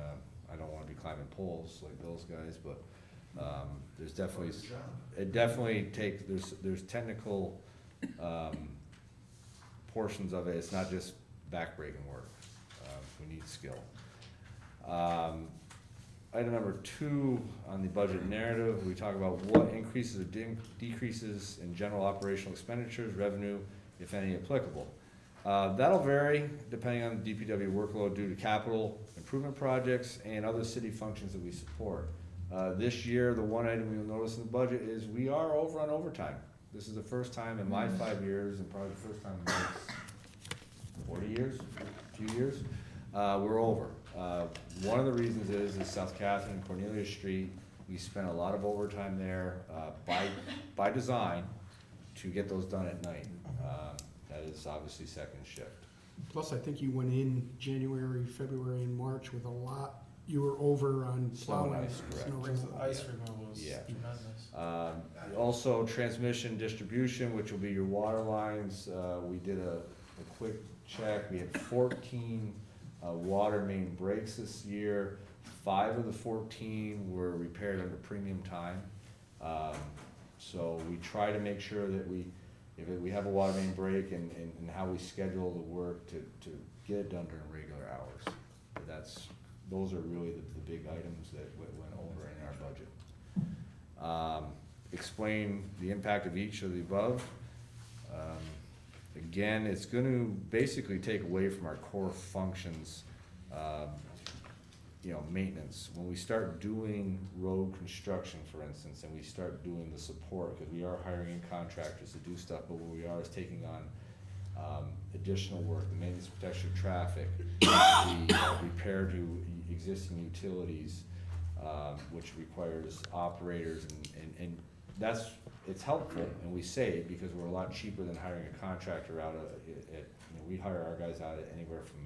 I don't want to be climbing poles like those guys, but there's definitely, it definitely takes, there's technical portions of it. It's not just backbreaking work. We need skill. Item number 2 on the budget narrative, we talk about what increases or decreases in general operational expenditures, revenue, if any applicable. That'll vary depending on the DPW workload due to capital improvement projects and other city functions that we support. This year, the one item you'll notice in the budget is we are over on overtime. This is the first time in my 5 years, and probably the first time in my 40 years, a few years, we're over. One of the reasons is South Catherine and Cornelia Street, we spent a lot of overtime there by design to get those done at night. That is obviously second shift. Plus, I think you went in January, February, and March with a lot, you were over on Snow and plowing. ice, correct. Snow Because removal. the ice removal was Yeah. tremendous. Also, transmission distribution, which will be your water lines. We did a quick check. We had 14 water main breaks this year. 5 of the 14 were repaired under premium time. So we try to make sure that if we have a water main break and how we schedule the work to get it done during regular hours. Those are really the big items that went over in our budget. Explain the impact of each of the above. Again, it's going to basically take away from our core functions, you know, maintenance. When we start doing road construction, for instance, and we start doing the support, because we are hiring in contractors to do stuff, but what we are is taking on additional work, the maintenance protection of traffic, the repair to existing utilities, which requires operators, and it's helpful, and we save because we're a lot cheaper than hiring a contractor out we hire our guys out at anywhere from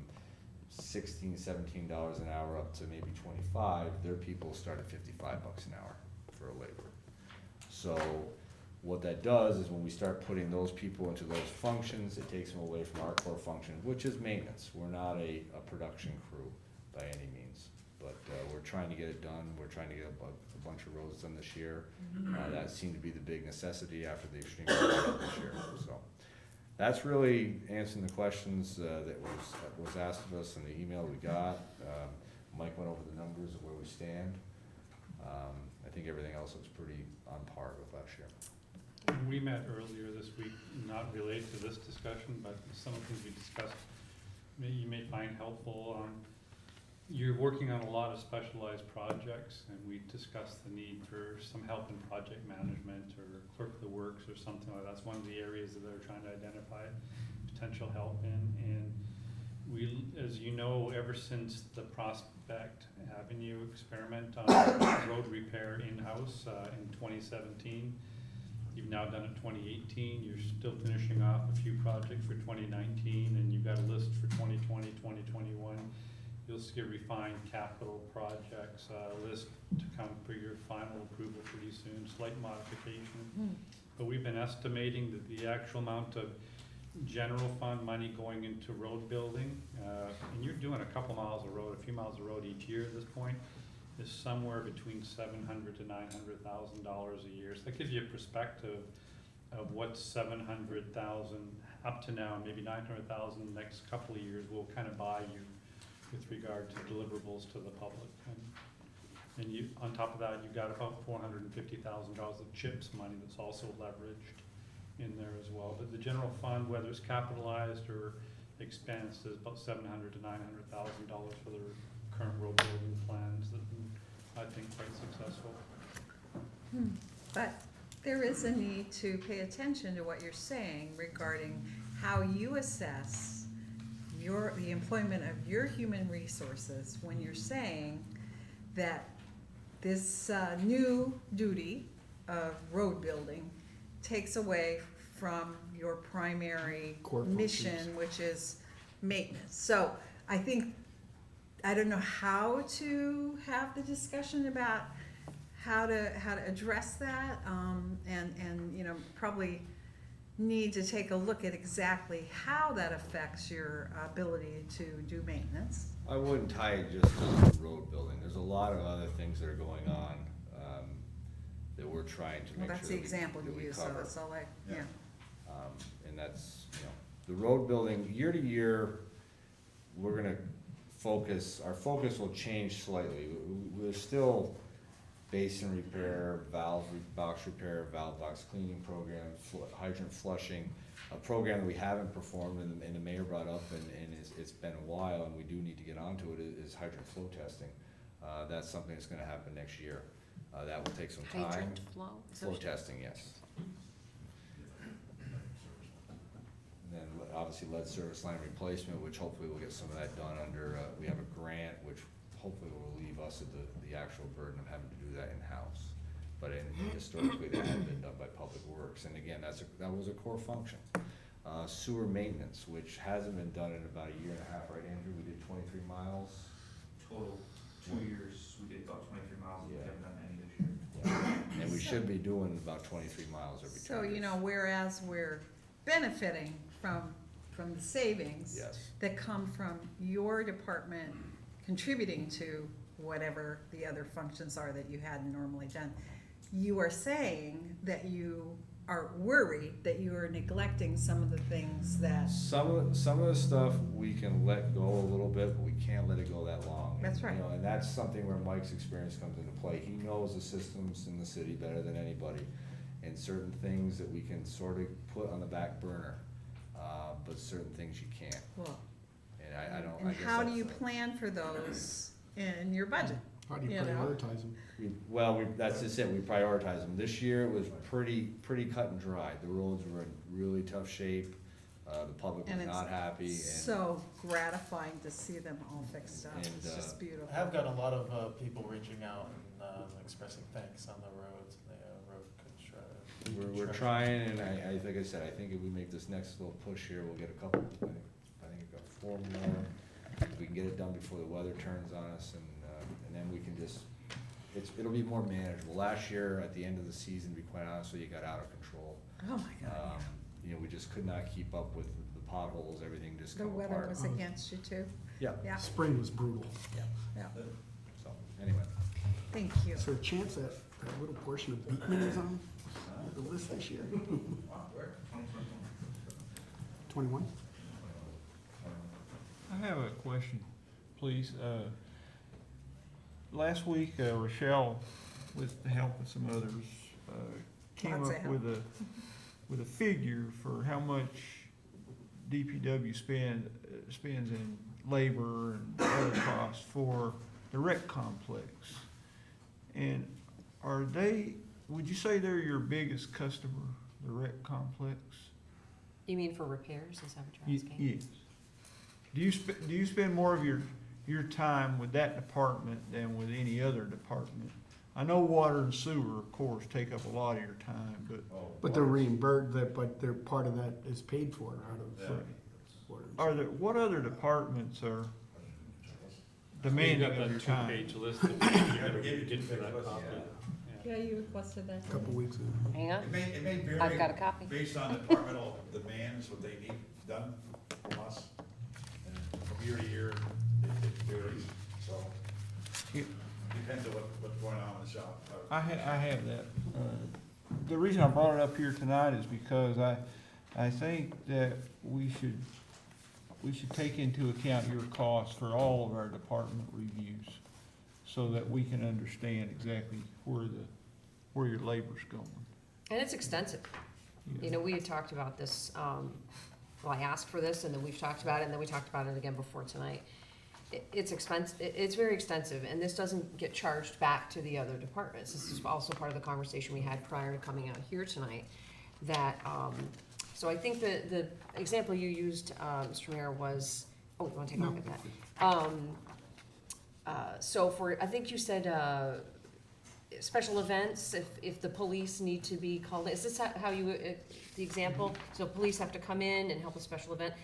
$16, $17 an hour up to maybe 25. Their people start at $55 an hour for a laborer. So what that does is when we start putting those people into those functions, it takes them away from our core function, which is maintenance. We're not a production crew by any means, but we're trying to get it done. We're trying to get a bunch of roads done this year. That seemed to be the big necessity after the extreme weather this year. So that's really answering the questions, that was asked of us in the email we got. Mike went over the numbers of where we stand. I think everything else looks pretty on par with last year. We met earlier this week, not related to this discussion, but some of the things we discussed, you may find helpful. You're working on a lot of specialized projects, and we discussed the need for some help in project management or clerk of the works or something like that. That's one of the areas that they're trying to identify potential help in. And we, as you know, ever since the Prospect Avenue experiment on road repair in-house in 2017, you've now done it 2018, you're still finishing off a few projects for 2019, and you've got a list for 2020, 2021. You'll see a refined capital projects list to come for your final approval pretty soon, slight modification. But we've been estimating that the actual amount of general fund money going into road building, and you're doing a couple miles of road, a few miles of road each year at this point, is somewhere between $700,000 to $900,000 a year. So that gives you a perspective of what 700,000 up to now, maybe 900,000 the next couple of years will kind of buy you with regard to deliverables to the public. And you, on top of that, you've got about $450,000 of CHIPS money that's also leveraged in there as well. But the general fund, whether it's capitalized or expensed, is about $700,000 to $900,000 for the current road building plans that I think quite successful. But there is a need to pay attention to what you're saying regarding how you assess the employment of your human resources when you're saying that this new duty of road building takes away from your primary Core mission, functions. which is maintenance. So I think, I don't know how to have the discussion about how to address that, and you know, probably need to take a look at exactly how that affects your ability to do maintenance. I wouldn't tie it just to the road building. There's a lot of other things that are going on, that we're trying to Well, make that's sure the example that you we use, so cover. it's all like, yeah. And that's, you know, the road building, year to year, we're gonna our focus will change slightly. We're still basin repair, valve box repair, valve box cleaning program, hydrant flushing, a program that we haven't performed and the mayor brought up, and it's been a while, and we do need to get onto it, is hydrant flow testing. That's something that's gonna happen next year. That will take some time. Hydrant flow? Flow testing, yes. And then obviously lead service line replacement, which hopefully we'll get some of that done under, we have a grant, which hopefully will relieve us of the actual burden of having to do that in-house. But historically, that had been done by Public Works, and again, that was a core function. Sewer maintenance, which hasn't been done in about a year and a half, right, Andrew? We did 23 miles. Total, 2 years, we did about 23 miles, we Yeah. haven't done any this year. Yeah. And we should be doing about 23 miles every 2 years. So, you know, whereas we're benefiting from the savings Yes. that come from your department contributing to whatever the other functions are that you hadn't normally done, you are saying that you are worried that you are neglecting some of the things that, Some of the stuff we can let go a little bit, but we can't let it go that long. That's right. You know, and that's something where Mike's experience comes into play. He knows the systems in the city better than anybody, and certain things that we can sort of put on the back burner, but certain things you can't. well, And I don't. and I guess how do that's you the- plan for those in your budget? How do you You know? prioritize them? That's just it, we prioritize them. This year it was pretty cut and dry. The roads were in really tough shape, the public was And it's not happy, and. so gratifying to see them all fixed up. And, It's just beautiful. I have gotten a lot of people reaching out and expressing thanks on the roads, the road construction. We're trying, and like I said, I think if we make this next little push here, we'll get a couple, I think we've got 4 more. If we can get it done before the weather turns on us, and then we can just, it'll be more manageable. Last year, at the end of the season, to be quite honest with you, got out of control. Oh, my God. You know, we just could not keep up with the potholes, everything just The come apart. weather was against you too? Yeah. Yeah, Spring was brutal. yeah. So, anyway. Thank you. Is there a chance that little portion of Beekman is on the list this year? 21? I have a question, please. Last week, Rochelle, with the help of some others, came Lots of up help. with a figure for how much DPW spends in labor and other costs for the rec complex. And would you say they're your biggest customer, the rec complex? You mean for repairs, is that what you're asking? Yes. Do you spend more of your time with that department than with any other department? I know water and sewer, of course, take up a lot of your time, but. But they're reimbursed, but they're part of that is paid for out of. Water. What other departments are We've demanding got of that your time? two-page list that you never get for that copy. Yeah, you requested that. A couple weeks ago. Hang on, It may vary. I've got a copy. Based on departmental demands, what they need done from us. And from year to year, it varies, so. Depends on what's going on in the shop. I have that. The reason I brought it up here tonight is because I think that we should take into account your costs for all of our department reviews so that we can understand exactly where your labor's going. And it's extensive. You know, we had talked about this, well, I asked for this, and then we've talked about it, and then we talked about it again before tonight. It's expensive, it's very extensive, and this doesn't get charged back to the other departments. This is also part of the conversation we had prior to coming out here tonight, that, so I think the example you used, Mr. Mayor, was, oh, you wanna take a look at that? So for, I think you said, special events, if the police need to be called, is this how you, the example? So police have to come in and help a special event,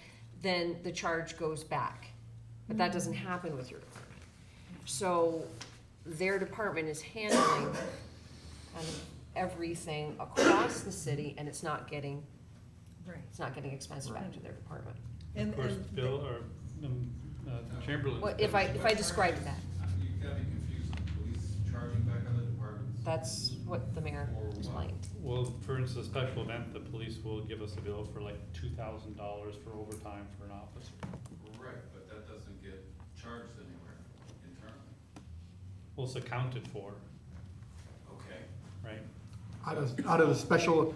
then the charge goes back. But that doesn't happen with your department. So their department is handling kind of everything across the city, and it's not getting expenses back to their department. Of course, Bill, or Chamberlain. Well, if I described that, You gotta be confused with police charging back other departments. that's what the mayor Or what? explained. Well, for instance, a special event, the police will give us a bill for like $2,000 for overtime for an officer. Right, but that doesn't get charged anywhere internally. Well, it's accounted for, Okay. right? Out of the special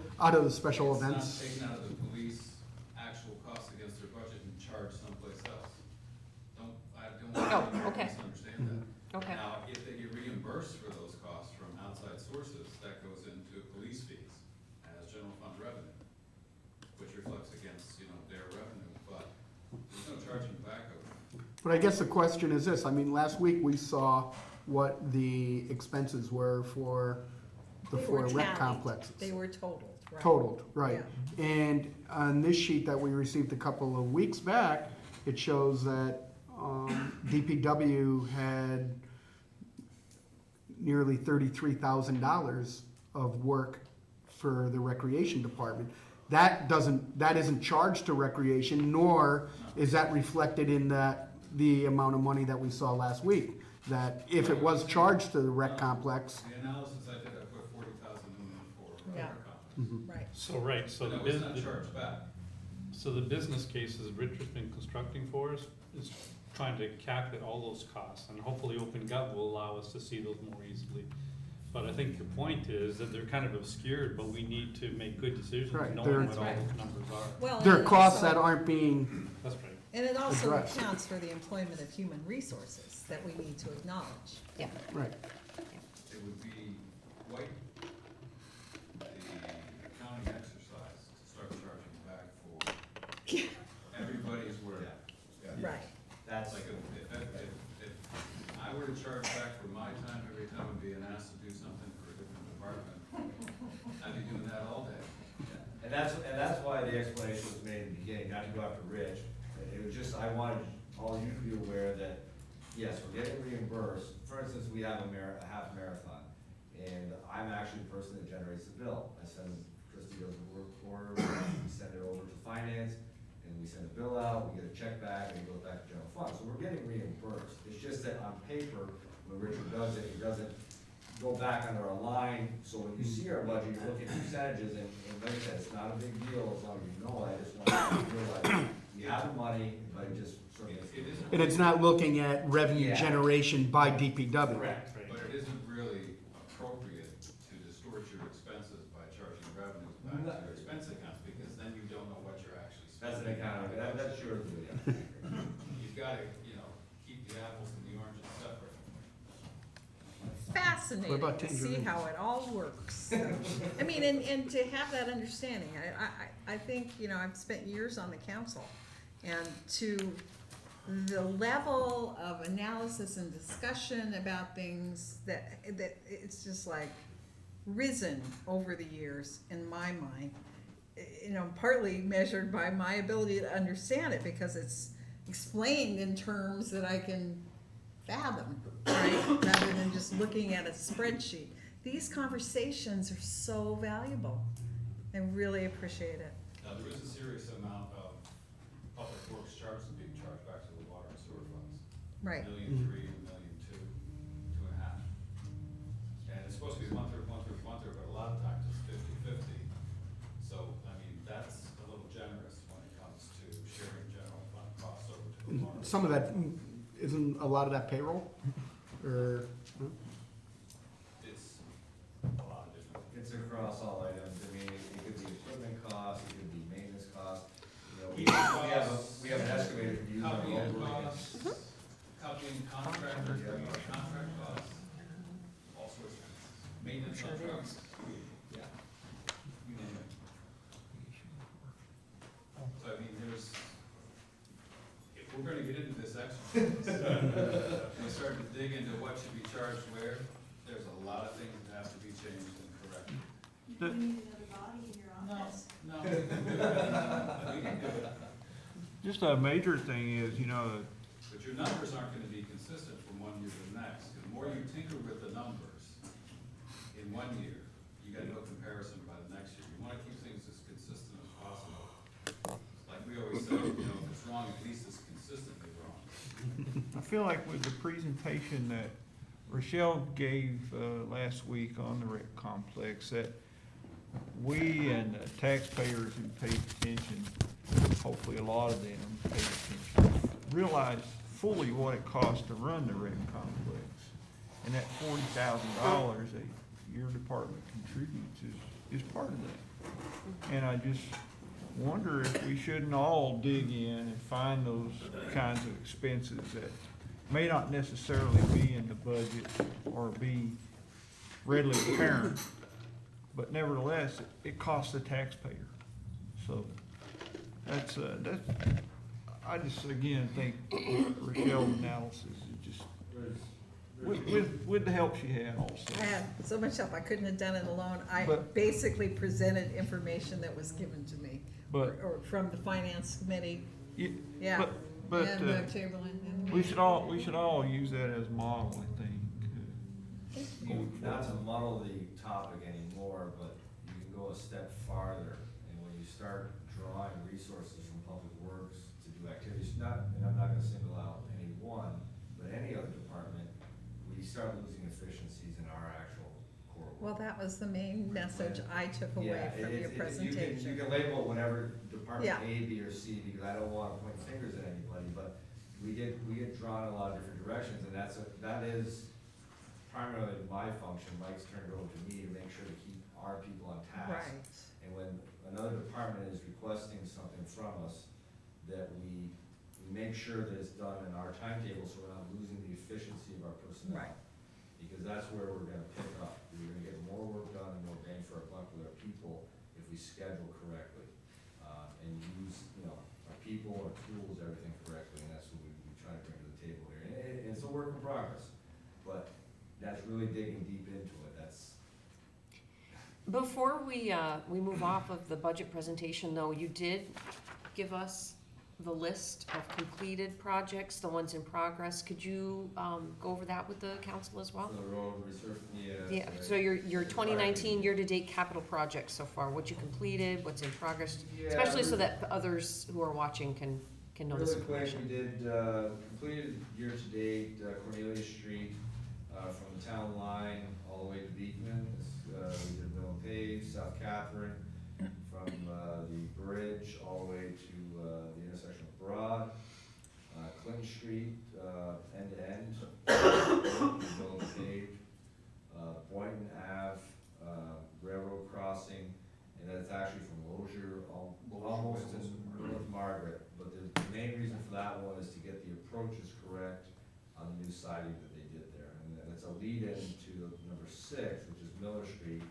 events. It's not taken out of the police actual costs against their budget and charged someplace else. I don't want Oh, okay. to misunderstand that. Okay. Now, if they get reimbursed for those costs from outside sources, that goes into police fees as general fund revenue, which reflects against, their revenue, but there's no charging back of it. But I guess the question is this, I mean, last week we saw what the expenses were for the They four were rec tallied. complexes. They were totaled, right? Totaled, right. And on this sheet that we received a couple of weeks back, it shows that DPW had nearly $33,000 of work for the recreation department. That isn't charged to recreation, nor is that reflected in the amount of money that we saw last week. That if it was charged to the rec complex, The analysis I did, I put 40,000 in there for Yeah. other companies. Right. So That was not charged back. So the business cases Richard's been constructing for us is trying to calculate all those costs, and hopefully Open Gut will allow us to see those more easily. But I think the point is that they're kind of obscured, but we need to make good decisions Right, knowing they're- what all those numbers are. Well, there are and costs also- that aren't being, That's right. And it also addressed. accounts for the employment of human resources that we need to acknowledge. Yeah. right. It would be quite the accounting exercise to start charging back for everybody's work. Right. That's, Like if I were to charge back for my time every time I'm being asked to do something for a different department, I'd be doing that all day. and that's why the explanation was made in the beginning, not to go after Rich. It was just, I wanted all you to be aware that, yes, we're getting reimbursed. For instance, we have a half marathon, and I'm actually the person that generates the bill. Christie does the work order, we send it over to finance, and we send a bill out, we get a check back, and it goes back to general fund. So we're getting reimbursed. It's just that on paper, when Richard does it, he doesn't go back under a line. So when you see our budget, you look at percentages, and like I said, it's not a big deal as long as you know it. I just want you to realize money, but just sort of. It isn't. And it's not looking at revenue Yeah. generation by DPW. Correct. But it isn't really appropriate to distort your expenses by charging revenues back to your expense accounts, because then you don't know what you're actually That's spending. an account, that's sure, yeah. You've gotta, keep the apples and the oranges separate. Fascinating What about to see tangerine? how it all works. I mean, and to have that understanding, I think, I've spent years on the council, and to the level of analysis and discussion about things that it's just like risen over the years in my mind, partly measured by my ability to understand it, because it's explained in terms that I can fathom, right? Rather than just looking at a spreadsheet. These conversations are so valuable. I really appreciate it. Now, there is a serious amount of public works charges being charged back to the water and sewer funds. Right. $1.3 million, $1.2 million, $2.5 million. And it's supposed to be one third, but a lot of times it's 50-50. So, I mean, that's a little generous when it comes to sharing general fund costs over to the water. Some of that, isn't a lot of that payroll? Or, It's a lot of different. It's across all items, I mean, it could be equipment costs, it could be maintenance costs, we have an excavator for use on Copying all the costs, copying contractors, bringing in contract costs, all sorts of things. Maintenance on trucks. Yeah. You name it. So I mean, if we're gonna get into this exercise, and we start to dig into what should be charged where, there's a lot of things that have to be changed and corrected. You need another body in your office. No, we can do it. Just a major thing is, But your numbers aren't gonna be consistent from one year to the next. The more you tinker with the numbers in one year, you got no comparison by the next year. You wanna keep things as consistent as possible. Like we always say, if it's wrong, at least it's consistently wrong. I feel like with the presentation that Rochelle gave last week on the rec complex, that we and the taxpayers who paid attention, hopefully a lot of them paid attention, realized fully what it costs to run the rec complex. And that $40,000 that your department contributes is part of that. And I just wonder if we shouldn't all dig in and find those kinds of expenses that may not necessarily be in the budget or be readily apparent, but nevertheless, it costs the taxpayer. So that's, I just, again, think Rochelle's analysis is just, with the help she had also. I had so much help, I couldn't have done it alone. I But- basically presented information that was given to me, But- or from the finance committee, You- yeah. But, And Chamberlain and we should all use that as model, I think. Not to muddle the topic anymore, but you can go a step farther, and when you start drawing resources from public works to do activities, and I'm not gonna single out any one, but any other department, we start losing efficiencies in our actual core work. well, that was the main message I took away Yeah, from your You presentation. can label it whatever department Yeah. A, B, or C, because I don't wanna point fingers at anybody, but we get drawn in a lot of different directions, and that is primarily my function. Mike's turned it over to me to make sure to keep our people on task. Right. And when another department is requesting something from us, that we make sure that it's done in our timetable, so we're not losing the efficiency of our personnel. Right. Because that's where we're gonna pick up. We're gonna get more work done and more bang for our buck with our people if we schedule correctly, and use, our people, our tools, everything correctly, and that's what we try to bring to the table here. And it's a work in progress, but that's really digging deep into it. That's, Before we move off of the budget presentation, though, you did give us the list of completed projects, the ones in progress. Could you go over that with the council as well? the road resurf, Yeah, so your 2019 year-to-date capital projects so far, what you completed, what's in progress, especially so that others who are watching can know this Really quick, information. we did, completed year-to-date Cornelia Street, from the town line all the way to Beekman. We did Mill and Pave, South Catherine, from the bridge all the way to the intersection of Broad. Street, end to end, middle of the page, Boynton Ave, Railroad Crossing, and that's actually from Lozier, almost to North Margaret. But the main reason for that one is to get the approaches correct on the new siding that they did there. And then it's a lead-in to number 6, which is Miller Street,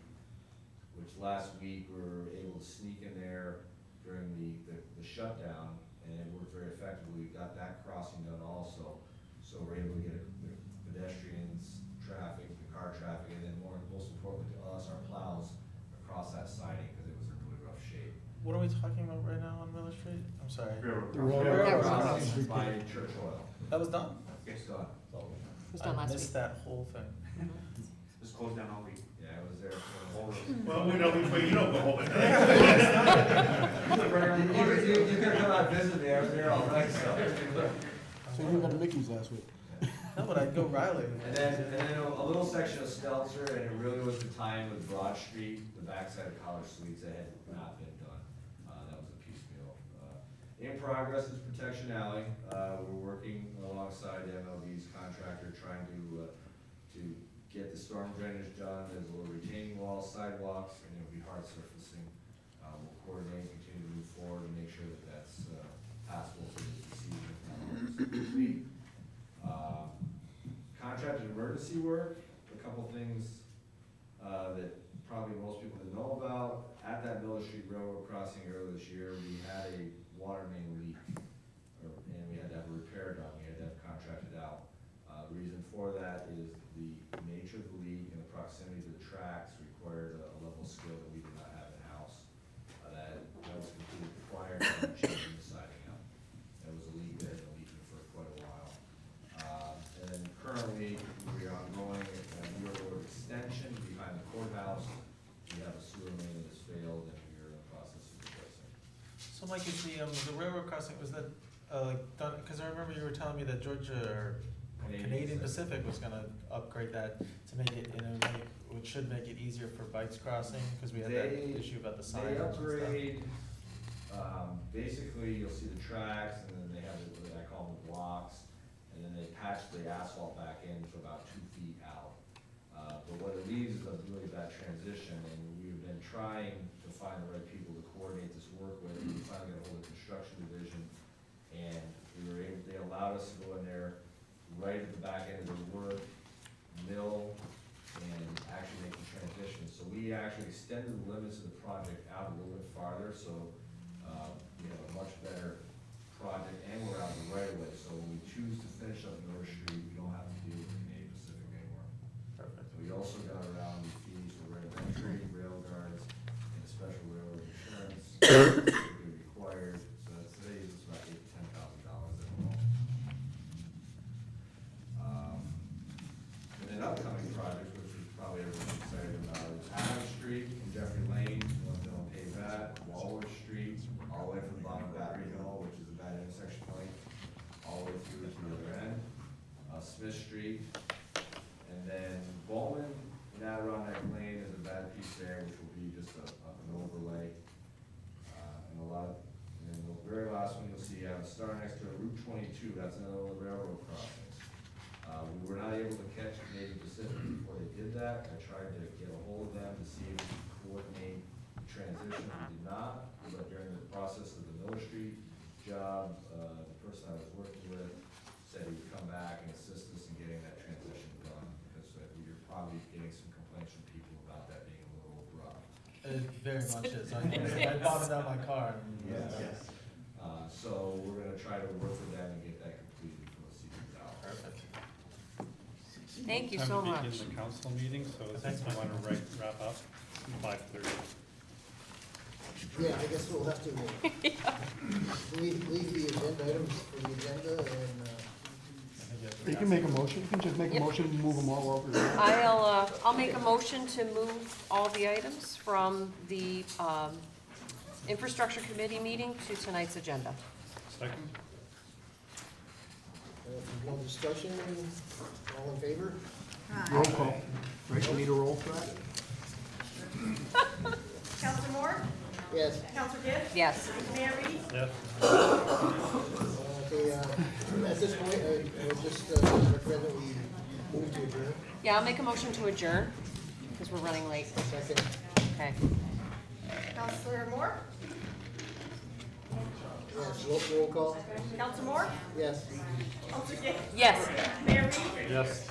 which last week we were able to sneak in there during the shutdown, and it worked very effectively. We got that crossing done also, so we're able to get the pedestrians, traffic, the car traffic, and then most importantly to us, our plows across that siding, because it was in really rough shape. What are we talking about right now on Miller Street? I'm sorry. Railroad crossing by Church Oil. That was done? It's done. It was done last I missed week. that whole thing. Just closed down all week. Yeah, it was there for Well, we know before you know the whole thing. You could come out and visit me, I was there all night, so. So you got a Mickey's last week. No, but I'd go Riley. And then a little section of Stelzer, and it really was the time with Broad Street, the backside of College Suites, that had not been done. That was a piecemeal. In progress is Protection Alley. We're working alongside the MLB's contractor, trying to get the storm drainage done. There's a little retaining wall, sidewalks, and it'll be hard surfacing. We'll coordinate, continue to move forward, and make sure that that's passable for this season, if not almost complete. Contracted emergency work, a couple things that probably most people didn't know about. At that Miller Street Railroad crossing earlier this year, we had a water main leak, and we had to have a repair done. We had to have contracted out. The reason for that is the nature of the leak and the proximity to the tracks required a level of skill that we did not have in-house. That was completed prior to changing the siding out. That was a leak that had been leaking for quite a while. And then currently, we are ongoing a Mural Road extension behind the courthouse. We have a sewer main that has failed, and we are in the process of replacing. So Mike, is the railroad crossing, was that, done, because I remember you were telling me that Georgia, or Canadian Pacific was gonna upgrade that to make it, which should make it easier for bikes crossing, because we had that issue about the signs They and stuff. upgrade, basically, you'll see the tracks, and then they have what I call them blocks, and then they patch the asphalt back in to about 2 feet out. But what it leaves is a really bad transition, and we've been trying to find the right people to coordinate this work with. We finally got a hold of the construction division, and they allowed us to go in there right at the back end of the work, mill, and actually make the transition. So we actually extended the limits of the project out a little bit farther, so we have a much better project, and we're out of the right of way. So when we choose to finish up North Street, we don't have to deal with Canadian Pacific anymore. Perfect. We also got around the fees for rail entry, rail guards, and special railroad insurance that we required. So that saves us about $8,000 to $10,000 at all. And then upcoming projects, which is probably everyone's excited about, is Adams Street and Jeffrey Lane, we'll pave that. Walworth Street, all the way from the bottom of Battery Hill, which is a bad intersection point, all the way through to the other end. Smith Street, and then Bowman, and Adirondack Lane is a bad piece there, which will be just an overlay. And and the very last one you'll see, I have a star next to it, Route 22, that's another one of the railroad crossings. We were not able to catch Canadian Pacific before they did that. I tried to get a hold of them to see if we could coordinate the transition. We did not, but during the process of the Miller Street job, the person I was working with said he would come back and assist us in getting that transition done, because you're probably getting some complaints from people about that being a little abrupt. It very much is. I bottomed out my car. Yes. So we're gonna try to work with them and get that completed before the season's out. Perfect. Thank you so Time to much. begin the council meeting, so since we want to wrap up, 5:30. Yeah, I guess we'll have to leave the agenda items for the agenda and, You can make a motion, you can just make a Yep. motion, and move them all over. I'll make a motion to move all the items from the infrastructure committee meeting to tonight's agenda. Second? no discussion, all in favor? Roll call, right, we need a roll for that? Counselor Moore? Yes. Counselor Gibbs? Yes. Mayor Reed? Yes. Okay, at this point, just recommend that we move to adjourn. Yeah, I'll make a motion to adjourn, because we're running late. Second. Okay. Counselor Moore? Yes, roll call. Counselor Moore? Yes. Counselor Dick? Yes. Mayor Reed? Yes.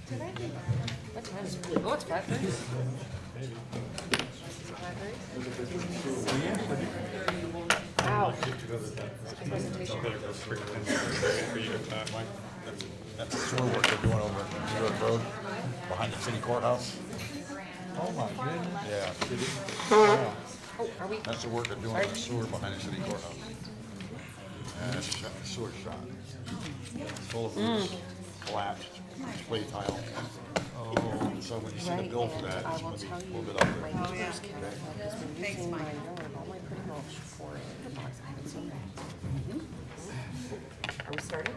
Did I do? What time is it? Oh, it's 5:30. Wow. Presentation. That's the sewer work they're doing over at New York Road, behind the city courthouse. Oh, my goodness. Yeah, Oh, are we? that's the work they're doing on the sewer behind the city courthouse. And it's shot, the sewer shot. It's full of roots, collapsed, clay tile. Oh, so when you see the Right, bill for and that, I it's will gonna be tell a you, little bit up my there. neighbor's cat has been using my yard, all my pretty mulch for the box. I haven't seen that. Are we starting?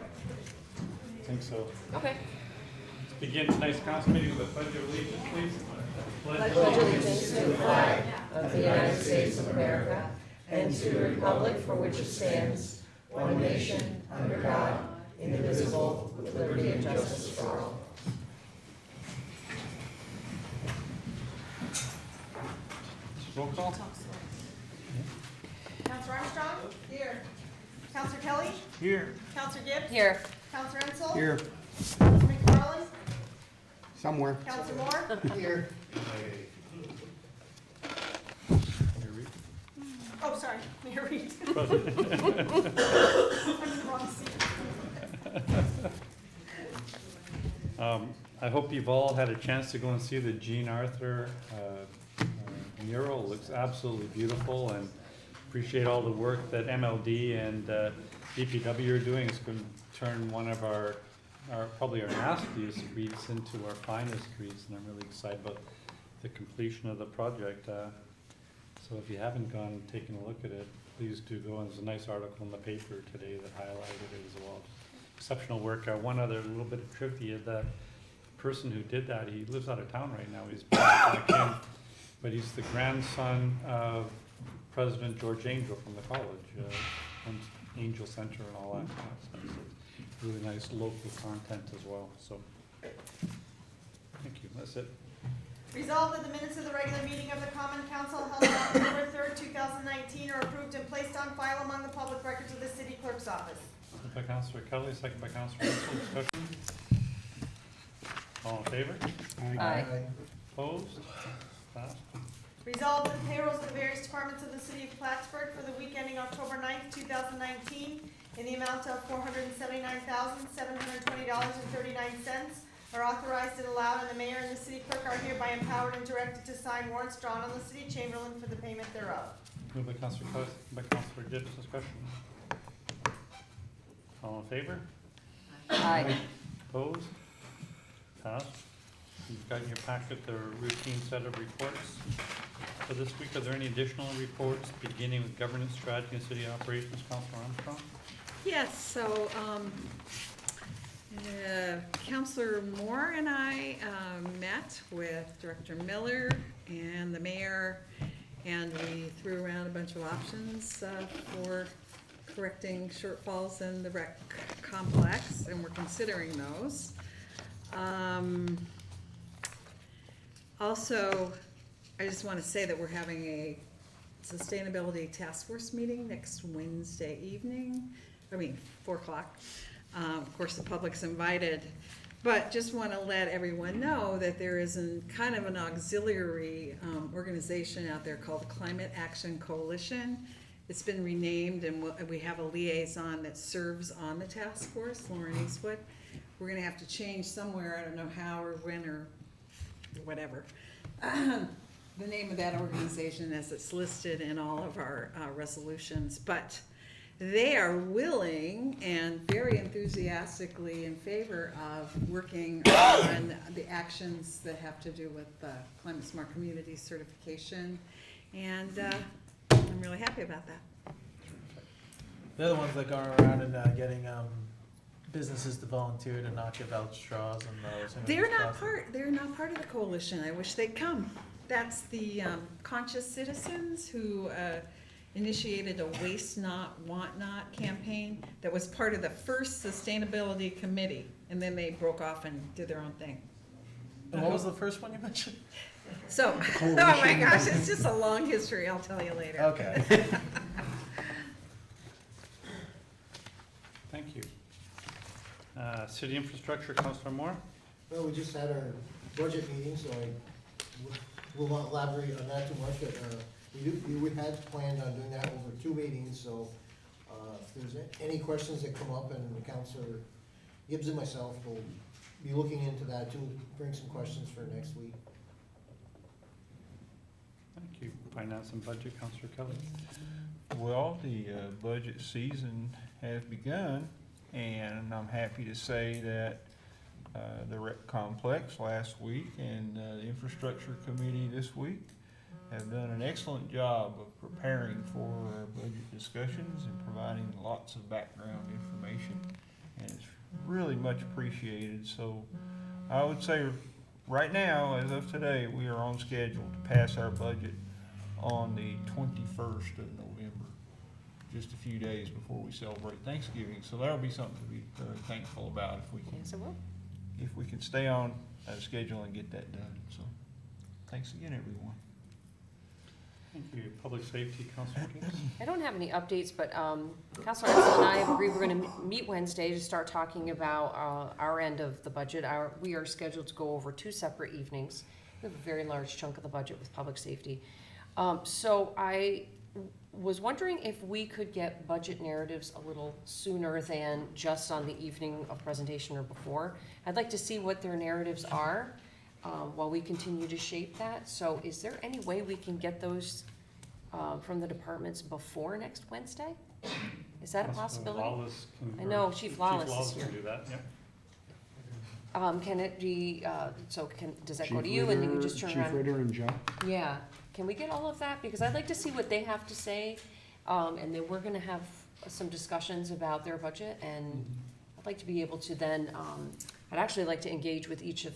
I think so. Okay. Let's begin tonight's council meeting with a pledge of allegiance, please. Pledge allegiance to the flag of the United States of America and to the republic for which it stands, one nation, under God, indivisible, with liberty and justice for all. Roll call? Counselor Armstrong? Here. Counselor Kelly? Here. Counselor Gibbs? Here. Counselor Ensel? Here, Counselor McFarland? somewhere. Counselor Moore? Here. Oh, sorry, Mayor Reed. I'm in the wrong seat. I hope you've all had a chance to go and see the Jean Arthur mural. It looks absolutely beautiful, and appreciate all the work that MLD and DPW are doing. It's going to turn one of our probably our nastiest streets into our finest streets, and I'm really excited about the completion of the project. So if you haven't gone and taken a look at it, please do go. And there's a nice article in the paper today that highlighted it as well. Exceptional work. One other little bit of trivia, the person who did that, he lives out of town right now. He's back in, but he's the grandson of President George Angel from the college, and Angel Center and all that kind of stuff. So really nice local content as well, so. Thank you, that's it. Resolved that the minutes of the regular meeting of the Common Council held on October 3rd, 2019 are approved and placed on file among the public records of the city clerk's office. Moved by Councilor Kelly, second by Councilor Russell. Discussion? All in favor? Aye. Opposed? Passed. Resolved that payrolls of the various departments of the city of Plattsburgh for the week ending October 9th, 2019 in the amount of $479,720.39 are authorized and allowed, and the mayor and the city clerk are hereby empowered and directed to sign warrants drawn on the city chamberlain for the payment thereof. Moved by Councilor Kelly, second by Councilor Gibbs. Discussion? All in favor? Aye. Opposed? Passed. You've got in your packet the routine set of reports for this week. Are there any additional reports, beginning with governance, strategy, and city operations? Councilor Armstrong? Yes, so, Counselor Moore and I met with Director Miller and the mayor, and we threw around a bunch of options for correcting shortfalls in the rec complex, and we're considering those. Also, I just want to say that we're having a sustainability task force meeting next Wednesday evening, 4 o'clock. Of course, the public's invited, but just want to let everyone know that there is kind of an auxiliary organization out there called the Climate Action Coalition. It's been renamed, and we have a liaison that serves on the task force, Lauren Eastwood. We're going to have to change somewhere, I don't know how or when or whatever, the name of that organization as it's listed in all of our resolutions, but they are willing and very enthusiastically in favor of working on the actions that have to do with Climate Smart Community certification, and I'm really happy about that. They're the ones that go around and getting businesses to volunteer to not give out straws and those. They're not part of the coalition. I wish they'd come. That's the Conscious Citizens who initiated a waste not, want not campaign that was part of the first sustainability committee, and then they broke off and did their own thing. And what was the first one you mentioned? So, oh my gosh, it's just a long history, I'll tell you later. Okay. Thank you. City infrastructure, Councilor Moore? Well, we just had our budget meeting, so I will not elaborate on that too much, but, we had planned on doing that over 2 meetings, so, if there's any questions that come up, and Councilor Gibbs and myself will be looking into that too, bring some questions for next week. Thank you. Finance and budget, Councilor Kelly? Well, the budget season has begun, and I'm happy to say that the rec complex last week and the infrastructure committee this week have done an excellent job of preparing for our budget discussions and providing lots of background information, and it's really much appreciated. So I would say right now, as of today, we are on schedule to pass our budget on the 21st of November, just a few days before we celebrate Thanksgiving. So that'll be something to be very thankful about Yes, it will. if we can stay on schedule and get that done. So thanks again, everyone. Thank you. Public safety, Councilor Gibbs? I don't have any updates, but Councilor Ensel and I have agreed we're going to meet Wednesday to start talking about our end of the budget. We are scheduled to go over 2 separate evenings. We have a very large chunk of the budget with public safety. So I was wondering if we could get budget narratives a little sooner than just on the evening of presentation or before. I'd like to see what their narratives are while we continue to shape that. So is there any way we can get those from the departments before next Wednesday? Is that a Councilor possibility? Lawless can- I know Chief Lawless is can here. do that, yep. Can it be, does that go to you and then you just turn around? Chief Ritter and Joe? Yeah, can we get all of that? Because I'd like to see what they have to say, and then we're gonna have some discussions about their budget, and I'd like to be able to then, I'd actually like to engage with each of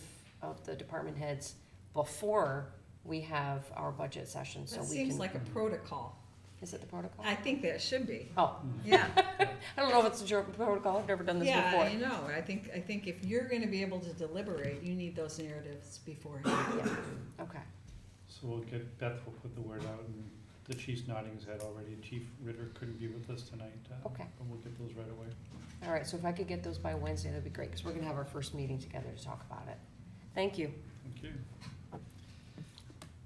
the department heads before we have our budget session, so That we can. seems like a protocol. Is it the protocol? I think that should be. Oh, Yeah. I don't know if it's a protocol, I've never done this Yeah, before. I know. I think if you're gonna be able to deliberate, you need those narratives beforehand. Yeah, okay. So Beth will put the word out, and the chief's nodding his head already. Chief Ritter couldn't be with us tonight. Okay. But we'll get those right away. All right, so if I could get those by Wednesday, that'd be great, because we're gonna have our first meeting together to talk about it. Thank you. Thank you.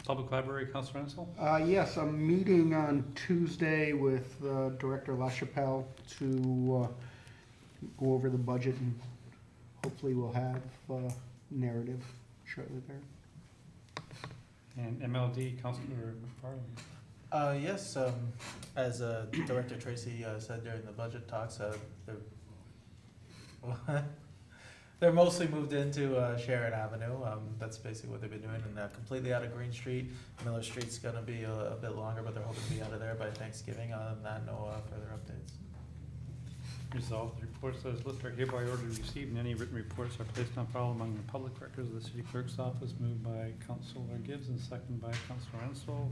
Public Library, Councilor Ensel? Yes, I'm meeting on Tuesday with Director LaChapelle to go over the budget, and hopefully we'll have narrative shortly there. And MLD, Councilor McFarland? Yes, as Director Tracy said during the budget talks, they're mostly moved into Sharon Avenue. That's basically what they've been doing, and completely out of Green Street. Miller Street's gonna be a bit longer, but they're hoping to be out of there by Thanksgiving. Other than that, no further updates. Resolved, the reports as listed are hereby ordered received, and any written reports are placed on file among the public records of the city clerk's office. Moved by Councilor Gibbs and seconded by Councilor Ensel.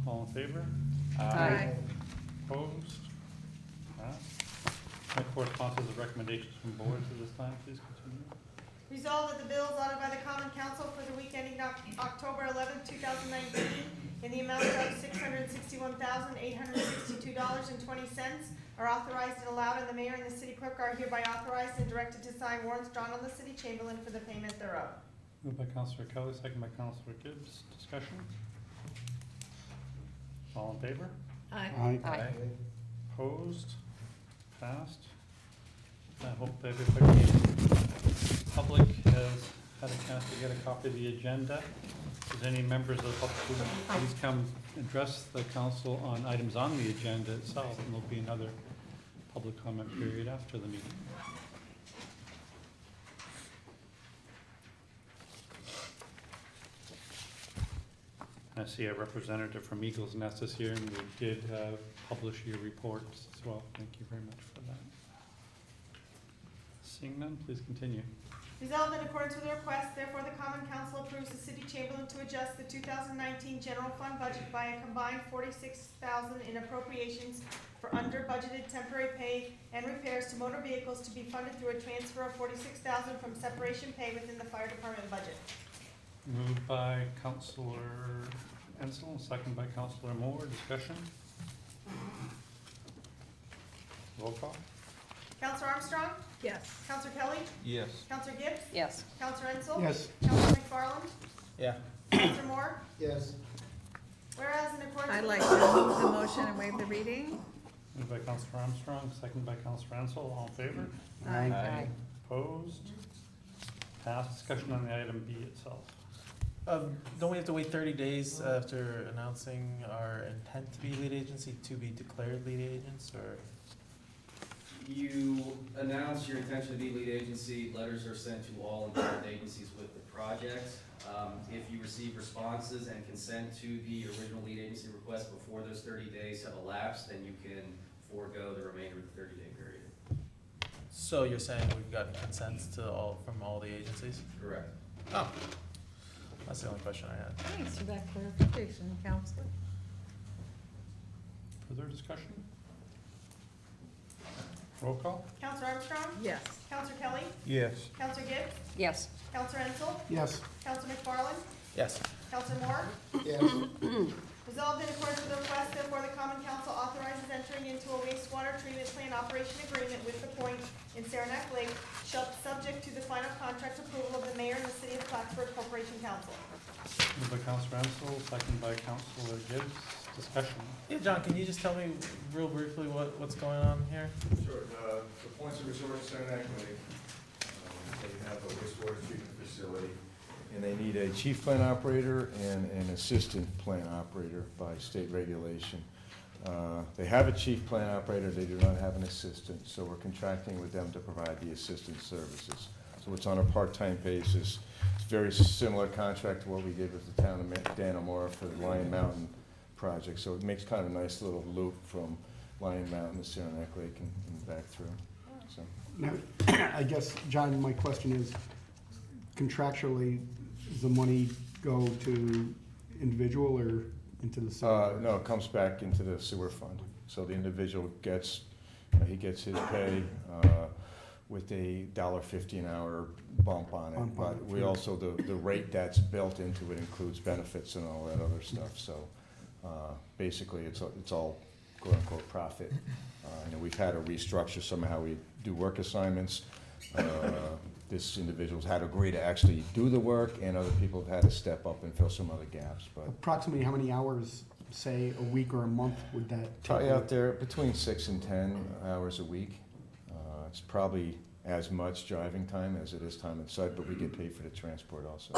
All in favor? Aye. Opposed? Passed. My correspondences and recommendations from boards at this time, please continue. Resolved that the bills ordered by the common council for the week ending October 11th, 2019, in the amount of $661,862.20 are authorized and allowed, and the mayor and the city clerk are hereby authorized and directed to sign warrants drawn on the city chamberlain for the payment thereof. Moved by Councilor Kelly, second by Councilor Gibbs. Discussion? All in favor? Aye. Aye. Opposed? Passed. I hope everybody in public has had a chance to get a copy of the agenda. If there's any members of the public who please come address the council on items on the agenda itself, and there'll be another public comment period after the meeting. I see a representative from Eagles Nest is here, and we did publish your reports as well. Thank you very much for that. Seeing none, please continue. Resolved in accordance with the request, therefore the common council approves the city chamberlain to adjust the 2019 general fund budget by a combined $46,000 in appropriations for under budgeted temporary pay and repairs to motor vehicles to be funded through a transfer of $46,000 from separation pay within the fire department budget. Moved by Councilor Ansel, second by Councilor Moore. Discussion? Roll call? Counselor Armstrong? Yes. Counselor Kelly? Yes. Counselor Gibbs? Yes. Counselor Ansel? Yes. Counselor McFarland? Yeah. Counselor Moore? Yes. Whereas in accordance I'd with like to move the motion and waive the reading. Moved by Councilor Armstrong, second by Councilor Ansel. All in favor? Aye. Opposed? Passed. Discussion on the item B itself. Don't we have to wait 30 days after announcing our intent to be lead agency to be declared lead agents, or? You announce your intention to be lead agency, letters are sent to all involved agencies with the project. If you receive responses and consent to the original lead agency request before those 30 days have elapsed, then you can forego the remainder of the 30-day period. So you're saying we've gotten consents to from all the agencies? Correct. Oh, that's the only question I had. Thanks for that clarification, Counselor. Further discussion? Roll call? Counselor Armstrong? Yes. Counselor Kelly? Yes. Counselor Gibbs? Yes. Counselor Ansel? Yes. Counselor McFarland? Yes. Counselor Moore? Yes. Resolved in accordance with the request, therefore the common council authorizes entering into a wastewater treatment plant operation agreement with the Point in Saranac Lake, subject to the final contract approval of the mayor and the city of Plattsburgh Corporation Council. Moved by Councilor Ansel, second by Councilor Gibbs. Discussion? Yeah, John, can you just tell me real briefly what's going on here? Sure, the Points of Resort in Saranac Lake, they have a wastewater treatment facility, and they need a chief plant operator and an assistant plant operator by state regulation. They have a chief plant operator, they do not have an assistant, so we're contracting with them to provide the assistant services. So it's on a part-time basis. It's a very similar contract to what we did with the town of Dannemora for the Lion Mountain project, so it makes kind of a nice little loop from Lion Mountain to Saranac Lake and back through, so. Now, I guess, John, my question is, contractually, does the money go to individual or into the city? No, it comes back into the sewer fund, so the individual gets, he gets his pay, with a $1.50 an hour bump on it, but we also, the rate that's built into it includes benefits and all that other stuff, so. Basically, it's all quote-unquote profit. We've had to restructure somehow we do work assignments. This individual's had to agree to actually do the work, and other people have had to step up and fill some other gaps, but. Approximately how many hours, say, a week or a month would that take? Probably out there between 6 and 10 hours a week. It's probably as much driving time as it is time at site, but we get paid for the transport also.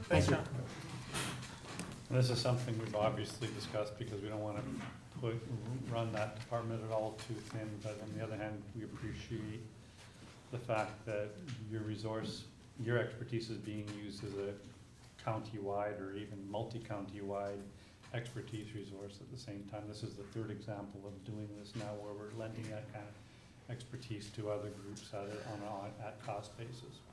Thanks, John. And this is something we've obviously discussed because we don't want to run that department at all too thin, but on the other hand, we appreciate the fact that your resource, your expertise is being used as a county-wide or even multi-county-wide expertise resource at the same time. This is the third example of doing this now where we're lending that kind of expertise to other groups on an at-cost basis.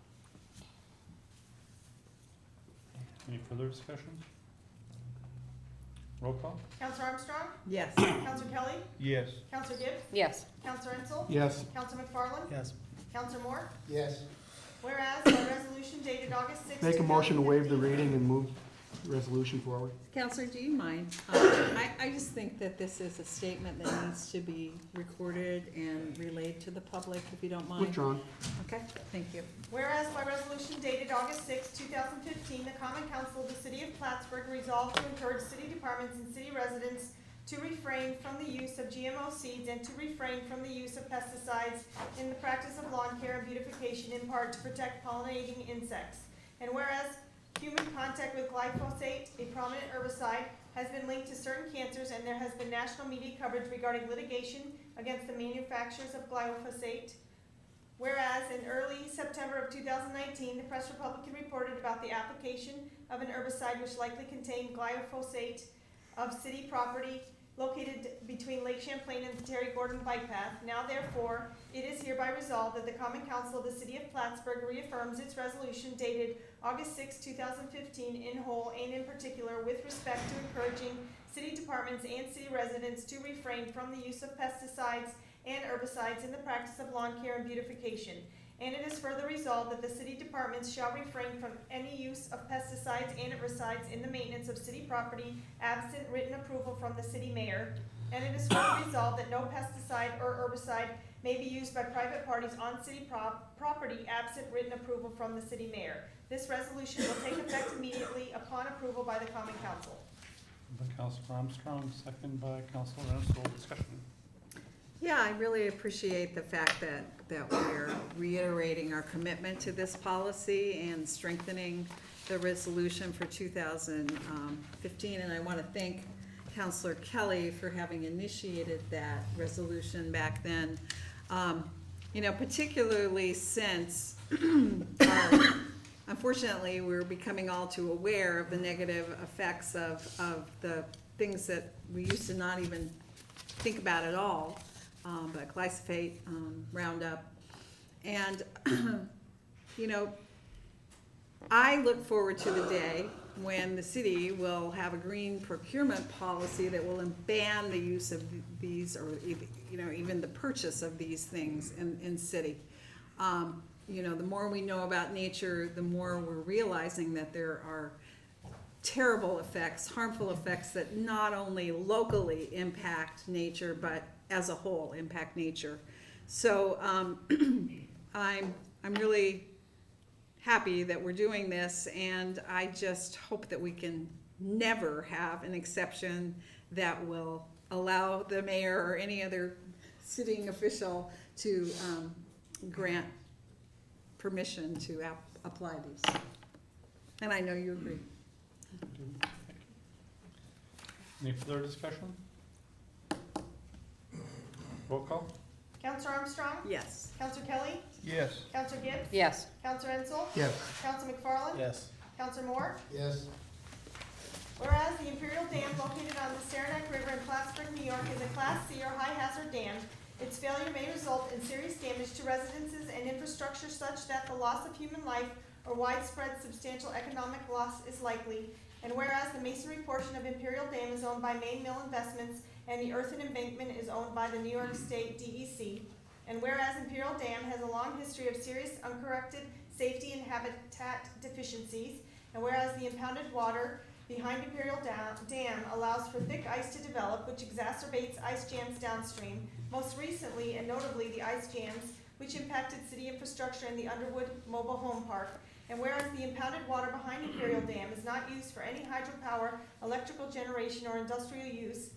Any further discussion? Roll call? Counselor Armstrong? Yes. Counselor Kelly? Yes. Counselor Gibbs? Yes. Counselor Ansel? Yes. Counselor McFarland? Yes. Counselor Moore? Yes. Whereas by resolution dated August 6, Make a motion to waive the 2015, reading and move the resolution forward. Counselor, do you mind? I just think that this is a statement that needs to be recorded and relayed to the public, if you don't mind. Withdrawn. Okay, thank you. Whereas by resolution dated August 6, 2015, the Common Council of the City of Plattsburgh resolved to encourage city departments and city residents to refrain from the use of GMO seeds and to refrain from the use of pesticides in the practice of lawn care and beautification, in part to protect pollinating insects. And whereas human contact with glyphosate, a prominent herbicide, has been linked to certain cancers, and there has been national media coverage regarding litigation against the manufacturers of glyphosate. Whereas in early September of 2019, the Press Republican reported about the application of an herbicide which likely contained glyphosate of city property located between Lake Champlain and the Terry Gordon Bike Path. Now therefore, it is hereby resolved that the Common Council of the City of Plattsburgh reaffirms its resolution dated August 6, 2015 in whole and in particular with respect to encouraging city departments and city residents to refrain from the use of pesticides and herbicides in the practice of lawn care and beautification. And it is further resolved that the city departments shall refrain from any use of pesticides and herbicides in the maintenance of city property absent written approval from the city mayor. And it is further resolved that no pesticide or herbicide may be used by private parties on city property absent written approval from the city mayor. This resolution will take effect immediately upon approval by the Common Council. By Councilor Armstrong, second by Councilor Renzel. Discussion. Yeah, I really appreciate the fact that we're reiterating our commitment to this policy and strengthening the resolution for 2015. And I want to thank Councilor Kelly for having initiated that resolution back then. You know, particularly since unfortunately, we're becoming all too aware of the negative effects of the things that we used to not even think about at all. But glyphosate, Roundup. And, you know, I look forward to the day when the city will have a green procurement policy that will ban the use of these, or, you know, even the purchase of these things in city. You know, the more we know about nature, the more we're realizing that there are terrible effects, harmful effects that not only locally impact nature, but as a whole impact nature. So I'm really happy that we're doing this, and I just hope that we can never have an exception that will allow the mayor or any other sitting official to grant permission to apply these. And I know you agree. Any further discussion? Roll call? Counselor Armstrong? Yes. Counselor Kelly? Yes. Counselor Gibbs? Yes. Counselor Renzel? Yes. Counselor McFarland? Yes. Counselor Moore? Yes. Whereas the Imperial Dam located on the Saranac River in Plattsburgh, New York is a Class C or high hazard dam, its failure may result in serious damage to residences and infrastructure such that the loss of human life or widespread substantial economic loss is likely. And whereas the masonry portion of Imperial Dam is owned by Main Mill Investments and the earthen embankment is owned by the New York State DEC. And whereas Imperial Dam has a long history of serious uncorrected safety and habitat deficiencies. And whereas the impounded water behind Imperial Dam allows for thick ice to develop, which exacerbates ice jams downstream. Most recently and notably the ice jams, which impacted city infrastructure in the Underwood Mobile Home Park. And whereas the impounded water behind Imperial Dam is not used for any hydropower, electrical generation, or industrial use.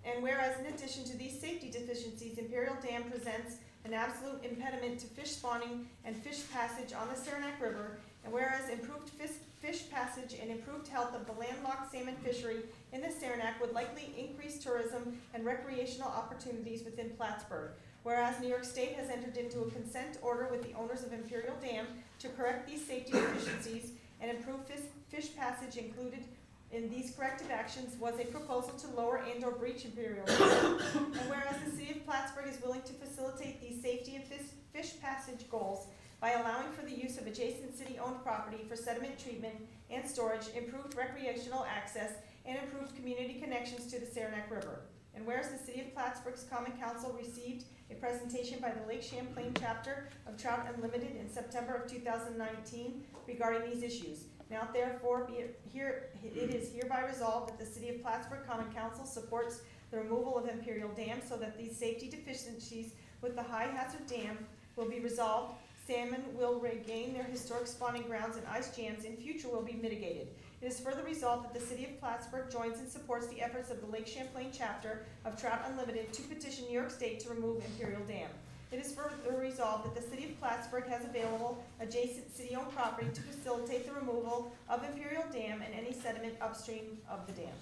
And whereas in addition to these safety deficiencies, Imperial Dam presents an absolute impediment to fish spawning and fish passage on the Saranac River. And whereas improved fish passage and improved health of the landlocked salmon fishery in the Saranac would likely increase tourism and recreational opportunities within Plattsburgh. Whereas New York State has entered into a consent order with the owners of Imperial Dam to correct these safety deficiencies and improve fish passage. Included in these corrective actions was a proposal to lower and/or breach Imperial Dam. And whereas the city of Plattsburgh is willing to facilitate these safety and fish passage goals by allowing for the use of adjacent city-owned property for sediment treatment and storage, improved recreational access, and improved community connections to the Saranac River. And whereas the City of Plattsburgh's Common Council received a presentation by the Lake Champlain chapter of Trout Unlimited in September of 2019 regarding these issues. Now therefore it is hereby resolved that the City of Plattsburgh Common Council supports the removal of Imperial Dam so that these safety deficiencies with the high hazard dam will be resolved. Salmon will regain their historic spawning grounds and ice jams in future will be mitigated. It is further resolved that the City of Plattsburgh joins and supports the efforts of the Lake Champlain chapter of Trout Unlimited to petition New York State to remove Imperial Dam. It is further resolved that the City of Plattsburgh has available adjacent city-owned property to facilitate the removal of Imperial Dam and any sediment upstream of the dam.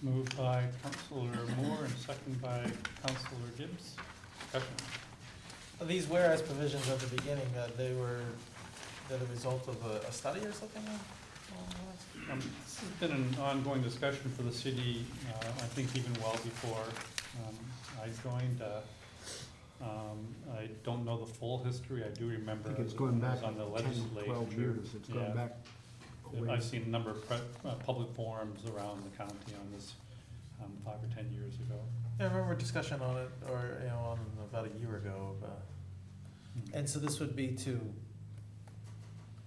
Moved by Councilor Moore and second by Councilor Gibbs. Discussion. These whereas provisions at the beginning, they're the result of a study or something? This has been an ongoing discussion for the city, I think even well before I joined. I don't know the full history. I do remember I think it's it going was back on the 10, legislature. 12 years, it's Yeah. gone back a ways. I've seen a number of public forums around the county on this 5 or 10 years ago. Yeah, I remember discussion on it, or, on about a year ago, and so this would be to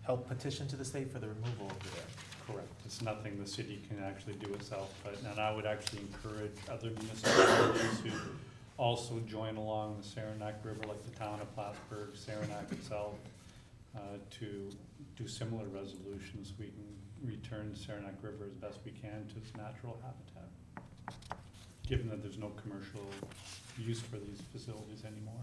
help petition to the state for the removal of the dam. Correct. It's nothing the city can actually do itself, and I would actually encourage other municipalities to also join along the Saranac River, like the town of Plattsburgh, Saranac itself, to do similar resolutions. We can return Saranac River as best we can to its natural habitat, given that there's no commercial use for these facilities anymore.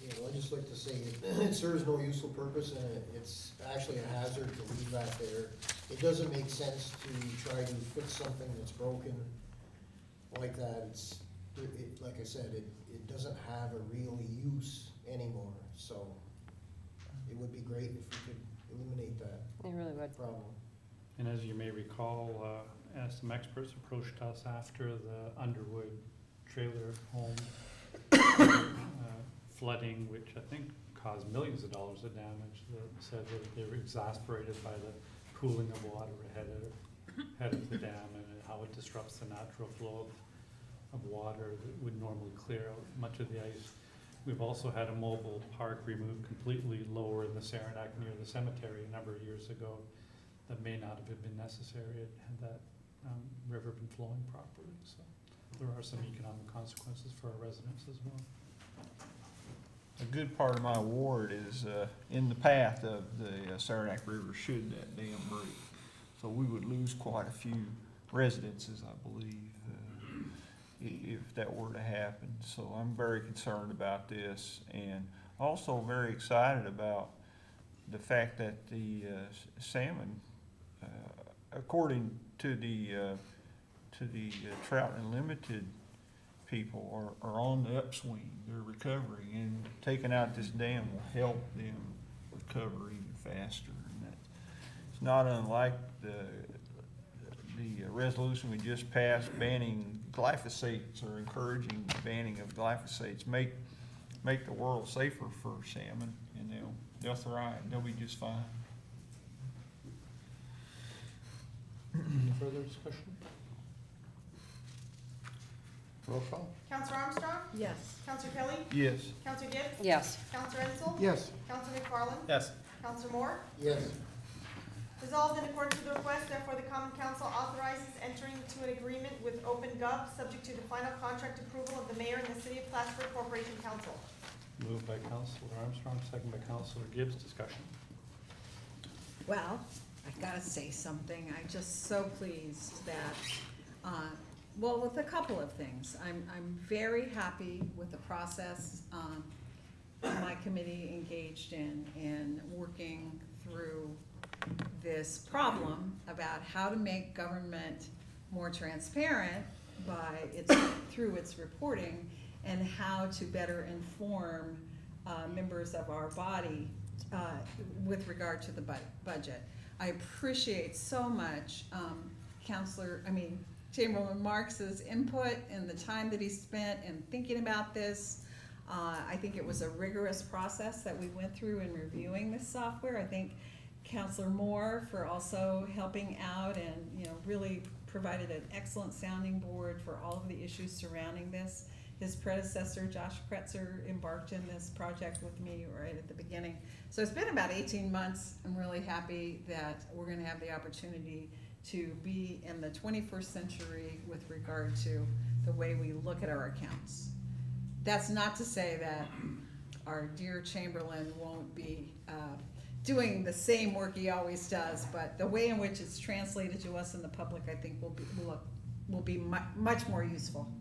Yeah, well, I'd just like to say, it serves no useful purpose, and it's actually a hazard to leave that there. It doesn't make sense to try to fix something that's broken like that. Like I said, it doesn't have a real use anymore, so it would be great if we could eliminate that It really would. problem. And as you may recall, as some experts approached us after the Underwood trailer home flooding, which I think caused millions of dollars of damage, that said that they were exasperated by the pooling of water ahead of the dam and how it disrupts the natural flow of water that would normally clear out much of the ice. We've also had a mobile park removed completely lower in the Saranac near the cemetery a number of years ago that may not have been necessary had that river been flowing properly. So there are some economic consequences for our residents as well. A good part of my ward is in the path of the Saranac River should that dam break. So we would lose quite a few residences, I believe, if that were to happen. So I'm very concerned about this, and also very excited about the fact that the salmon, according to the Trout Unlimited people, are on the upswing. They're recovering, and taking out this dam will help them recover even faster. And that, it's not unlike the resolution we just passed banning glyphosates, or encouraging banning of glyphosates. Make the world safer for salmon, and they'll thrive. They'll be just fine. Any further discussion? Roll call? Counselor Armstrong? Yes. Counselor Kelly? Yes. Counselor Gibbs? Yes. Counselor Ensel? Yes, Counselor McFarland? Yes. Counselor Moore? Yes, Resolved in accordance with the request, therefore the Common Council authorizes entering into an agreement with OpenGov, subject to the final contract approval of the mayor and the City of Plattsburgh Corporation Council. Moved by Councilor Armstrong, second by Councilor Gibbs. Discussion. Well, I've gotta say something. I'm just so pleased that, well, with a couple of things. I'm very happy with the process, my committee engaged in working through this problem about how to make government more transparent through its reporting, and how to better inform members of our body with regard to the budget. I appreciate so much Chamberlain Marks's input and the time that he spent in thinking about this. I think it was a rigorous process that we went through in reviewing this software. I think Counselor Moore for also helping out and, really provided an excellent sounding board for all of the issues surrounding this. His predecessor, Josh Kretzer, embarked in this project with me right at the beginning. So it's been about 18 months. I'm really happy that we're gonna have the opportunity to be in the 21st century with regard to the way we look at our accounts. That's not to say that our dear Chamberlain won't be doing the same work he always does, but the way in which it's translated to us in the public, I think will be much more useful.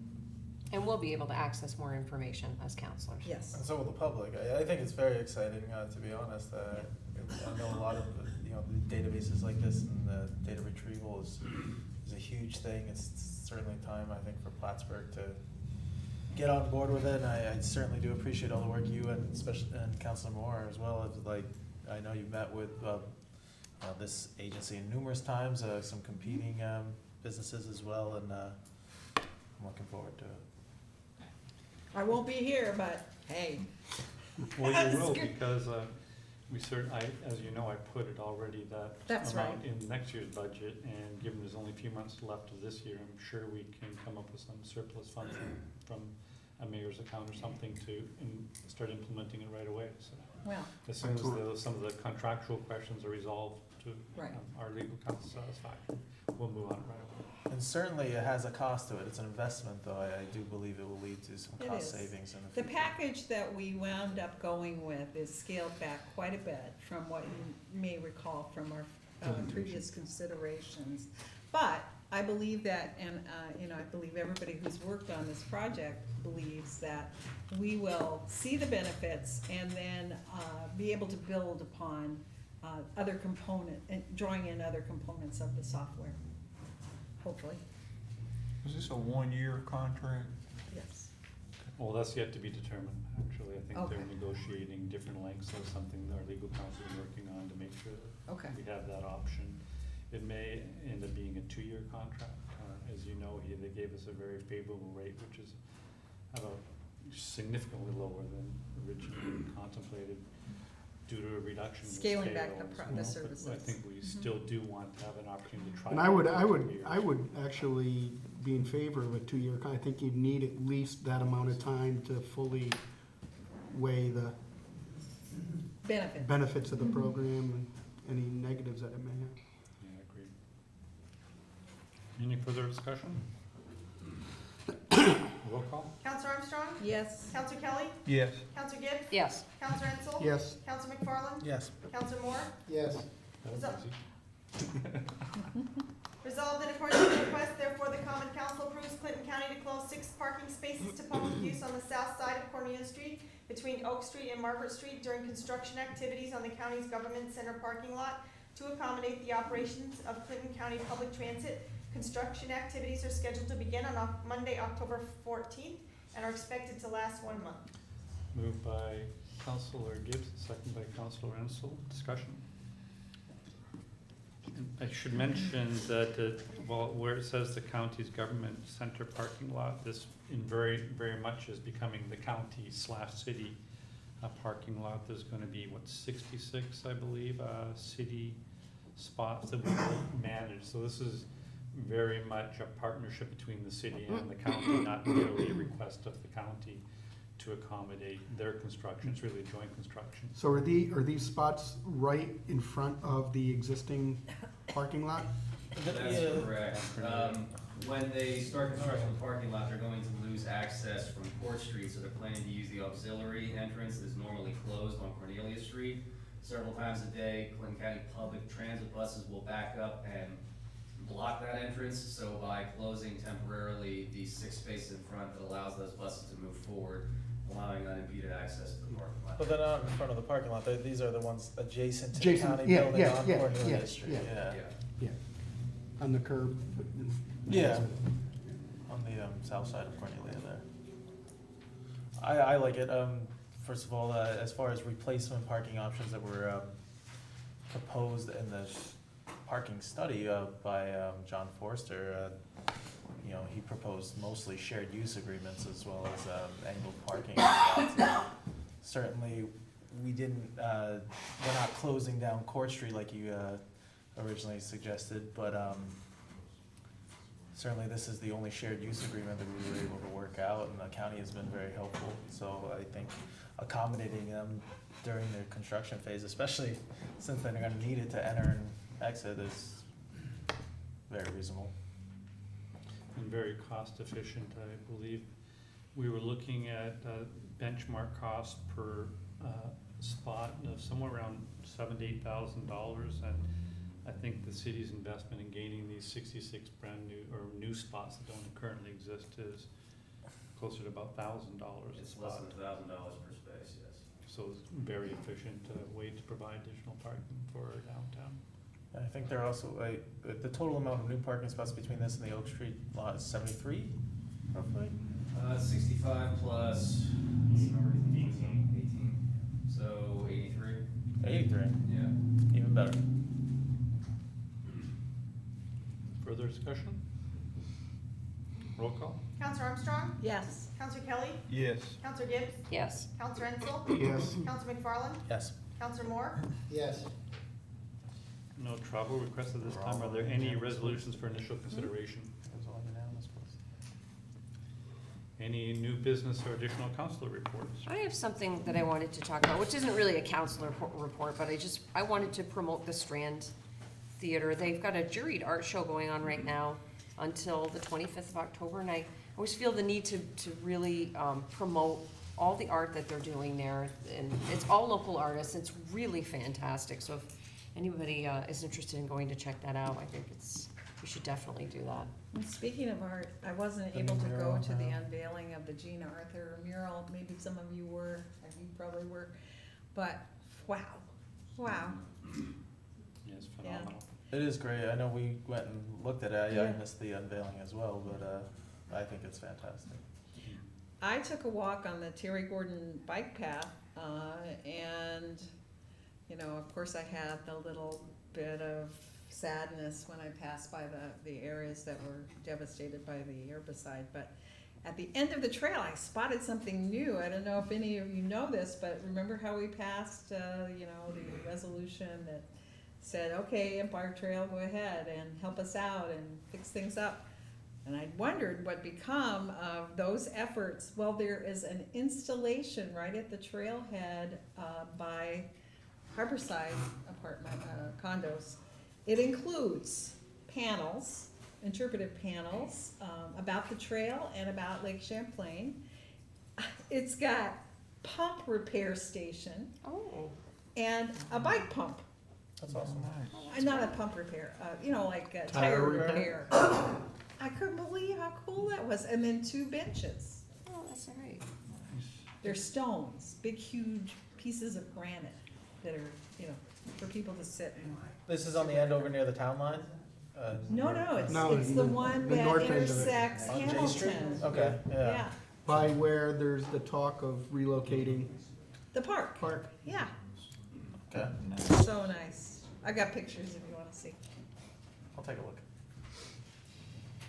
And we'll be able to access more information as counselors. Yes. And so will the public. I think it's very exciting, to be honest. I know a lot of the databases like this, and the data retrieval is a huge thing. It's certainly time, I think, for Plattsburgh to get on board with it. And I certainly do appreciate all the work you and Councilor Moore as well as I know you've met with this agency numerous times, some competing businesses as well, and I'm looking forward to it. I won't be here, but hey. Well, you will, because as you know, I put it already, That's amount right. in next year's budget, and given there's only a few months left of this year, I'm sure we can come up with some surplus funds from a mayor's account or something to start implementing it right away, so. Well, As soon as some of the contractual questions are resolved to Right. Our legal counsel's satisfaction, we'll move on it right away. And certainly it has a cost to it. It's an investment, though. I do believe it will lead to some It cost is. savings in the the future. package that we wound up going with is scaled back quite a bit from what you may recall from our previous considerations. But I believe that, and, I believe everybody who's worked on this project believes that we will see the benefits and then, be able to build upon, other and drawing in other components of the software, hopefully, Is this a one-year contract? yes. Well, that's yet to be determined, actually. I think they're Okay. negotiating different lengths of something that our legal counsel is working on to make sure that Okay. we have that option. It may end up being a 2-year contract. As you know, they gave us a very favorable rate, which is about significantly lower than originally contemplated due to a reduction in scale. Scaling back the But services. I think we still do want to have an opportunity to try. And I would actually be in favor of a 2-year I think you'd need at least that amount of time to fully weigh the benefits of the program and any negatives that it may have. Yeah, agreed. Any further discussion? Roll call? Counselor Armstrong? Yes. Counselor Kelly? Yes. Counselor Gibbs? Yes. Counselor Ensel? Yes. Counselor McFarland? Yes. Counselor Moore? Yes. That was So- easy. Resolved in accordance with the request, therefore the common council approves Clinton County to close 6 parking spaces to public use on the south side of Cornelia Street between Oak Street and Margaret Street during construction activities on the county's government center parking lot to accommodate the operations of Clinton County Public Transit. Construction activities are scheduled to begin on Monday, October 14th, and are expected to last 1 month. Moved by Counselor Gibbs, second by Counselor Ensel. Discussion. I should mention that, where it says the county's government center parking lot, this in very, very much is becoming the county/city parking lot. There's gonna be, 66, I believe, city spots that we will manage. So this is very much a partnership between the city and the county, not merely a request of the county to accommodate their construction. It's really joint construction. So are these spots right in front of the existing parking lot? That's correct. When they start construction of the parking lot, they're going to lose access from Court Street, so they're planning to use the auxiliary entrance that is normally closed on Cornelia Street. Several times a day, Clinton County Public Transit buses will back up and block that entrance, so by closing temporarily the 6 spaces in front, it allows those buses to move forward, allowing unimpeded access to the parking lot. But they're not in front of the parking lot. These are the ones adjacent to the Adjacent, county yeah, building yeah, on yeah, Cornelia yeah, Street. yeah. Yeah. Yeah. On the curb? Yeah. On the south side of Cornelia there. I like it. First of all, as far as replacement parking options that were proposed in the parking study by John Forster, he proposed mostly shared use agreements as well as angled parking spots. Certainly, we're not closing down Court Street like you originally suggested, but certainly this is the only shared use agreement that we were able to work out, and the county has been very helpful. So I think accommodating them during their construction phase, especially since they're gonna need it to enter and exit, is very reasonable. And very cost efficient, I believe. We were looking at benchmark cost per spot of somewhere around $7,000 to $8,000, and I think the city's investment in gaining these 66 brand new or new spots that don't currently exist is closer to about $1,000 a It's less spot. than $1,000 per space, yes. So it's a very efficient way to provide additional parking for our downtown. I think they're also, the total amount of new parking spots between this and the Oak Street lot is 73, roughly? 65 plus, what's the number? 18. So 83? 83, Yeah. even better. discussion? Roll call? Counselor Armstrong? Yes. Counselor Kelly? Yes. Counselor Gibbs? Yes. Counselor Ensel? Yes. Counselor McFarland? Yes. Counselor Moore? Yes. No travel requests at this time. Are there any resolutions for initial consideration? It was all unanimous, please. Any new business or additional counselor reports? I have something that I wanted to talk about, which isn't really a counselor report, but I wanted to promote the Strand Theater. They've got a juried art show going on right now until the 25th of October, and I always feel the need to really promote all the art that they're doing there, and it's all local artists. It's really fantastic, so if anybody is interested in going to check that out, I think we should definitely do that. And speaking of art, I wasn't The able to go mural, to the yeah. unveiling of the Jean Arthur mural. Maybe some of you were, and you probably were, but wow, Yes, phenomenal. It is great. I know we went and looked at it. I Yeah. missed the unveiling as well, but I think it's fantastic. I took a walk on the Terry Gordon bike path, and, you know, of course I had a little bit of sadness when I passed by the areas that were devastated by the herbicide, but at the end of the trail, I spotted something new. I don't know if any of you know this, but remember how we passed, you know, the resolution that said, okay, Empire Trail, go ahead and help us out and fix things up. And I wondered what become of those efforts. Well, there is an installation right at the trailhead by Harborside apartment condos. It includes panels, interpretive panels about the trail and about Lake Champlain. It's got pump repair station Oh. and a bike pump. That's awesome. Not a pump repair, you know, like a Tire tire repair? repair. I couldn't believe how cool that was. And then 2 benches. Oh, that's all right. They're stones, big, huge pieces of granite that are, you know, for people to sit and. This is on the end over near the town line? No, it's No, the one the that north end of it. intersects On J Street? Hamilton. Okay, yeah. Yeah, By where there's the talk of relocating the park, park. yeah, Okay, so nice. I got pictures if you wanna see. I'll take a look.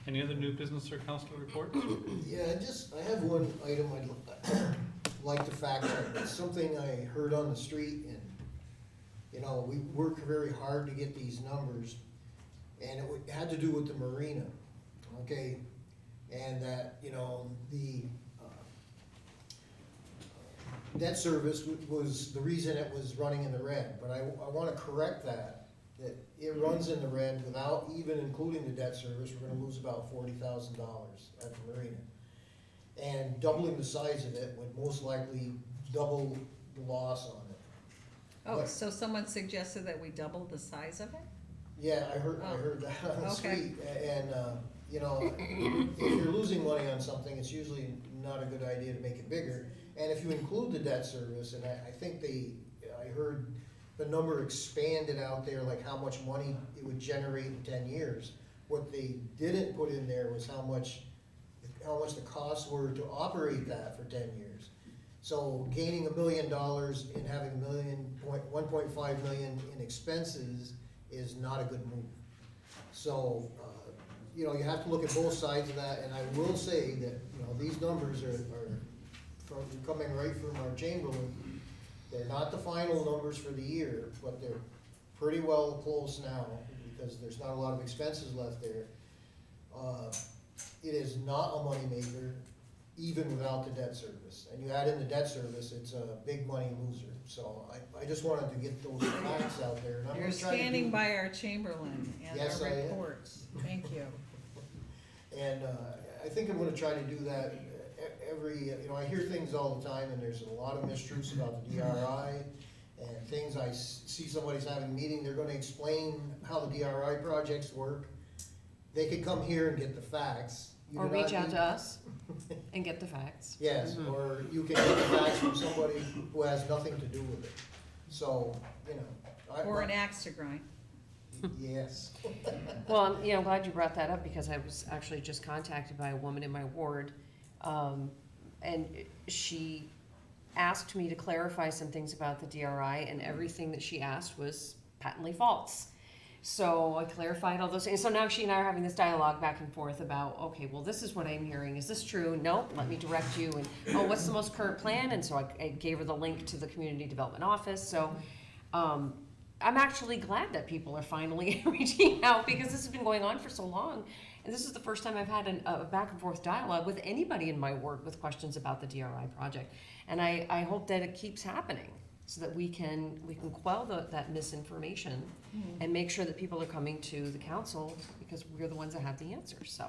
Any other new business or counselor reports? Yeah, I have one item I'd like to fact check. It's something I heard on the street, and, you know, we work very hard to get these numbers, and it had to do with the marina, okay? And that, you know, the debt service was the reason it was running in the red, but I wanna correct that it runs in the red without even including the debt service. We're gonna lose about $40,000 at the marina. And doubling the size of it would most likely double the loss on it. Oh, But- so someone suggested that we double the size of it? Yeah, I heard that on the Okay. street, and, you know, if you're losing money on something, it's usually not a good idea to make it bigger. And if you include the debt service, and I think I heard the number expanded out there, like how much money it would generate in 10 years. What they didn't put in there was how much the costs were to operate that for 10 years. So gaining $1 million and having $1.5 million in expenses is not a good move. So, you know, you have to look at both sides of that, and I will say that, you know, these numbers are coming right from our Chamberlain. They're not the final numbers for the year, but they're pretty well close now, because there's not a lot of expenses left there. It is not a moneymaker, even without the debt service. And you add in the debt service, it's a big money loser. So I just wanted to get those facts out there. And I'm You're gonna try to standing do- by our Chamberlain and Yes, our I am. reports. Thank you. And I think I'm gonna try to do that every, you know, I hear things all the time, and there's a lot of mistruths about the DRI, and things I see somebody's having a meeting, they're gonna explain how the DRI projects work. They could come here and get the facts. You Or do not reach out need- to us and get the facts. Yes, or you can get the facts from somebody who has nothing to do with it. So, you know. Or an axe to grind. Yes. Well, I'm glad you brought that up, because I was actually just contacted by a woman in my ward, and she asked me to clarify some things about the DRI, and everything that she asked was patently false. So I clarified all those things. So now she and I are having this dialogue back and forth about, okay, well, this is what I'm hearing. Is this true? Nope, let me direct you. And, oh, what's the most current plan? And so I gave her the link to the community development office. So I'm actually glad that people are finally reaching out, because this has been going on for so long. And this is the first time I've had a back and forth dialogue with anybody in my ward with questions about the DRI project. And I hope that it keeps happening, so that we can quell that misinformation and make sure that people are coming to the council, because we're the ones that have the answers, so.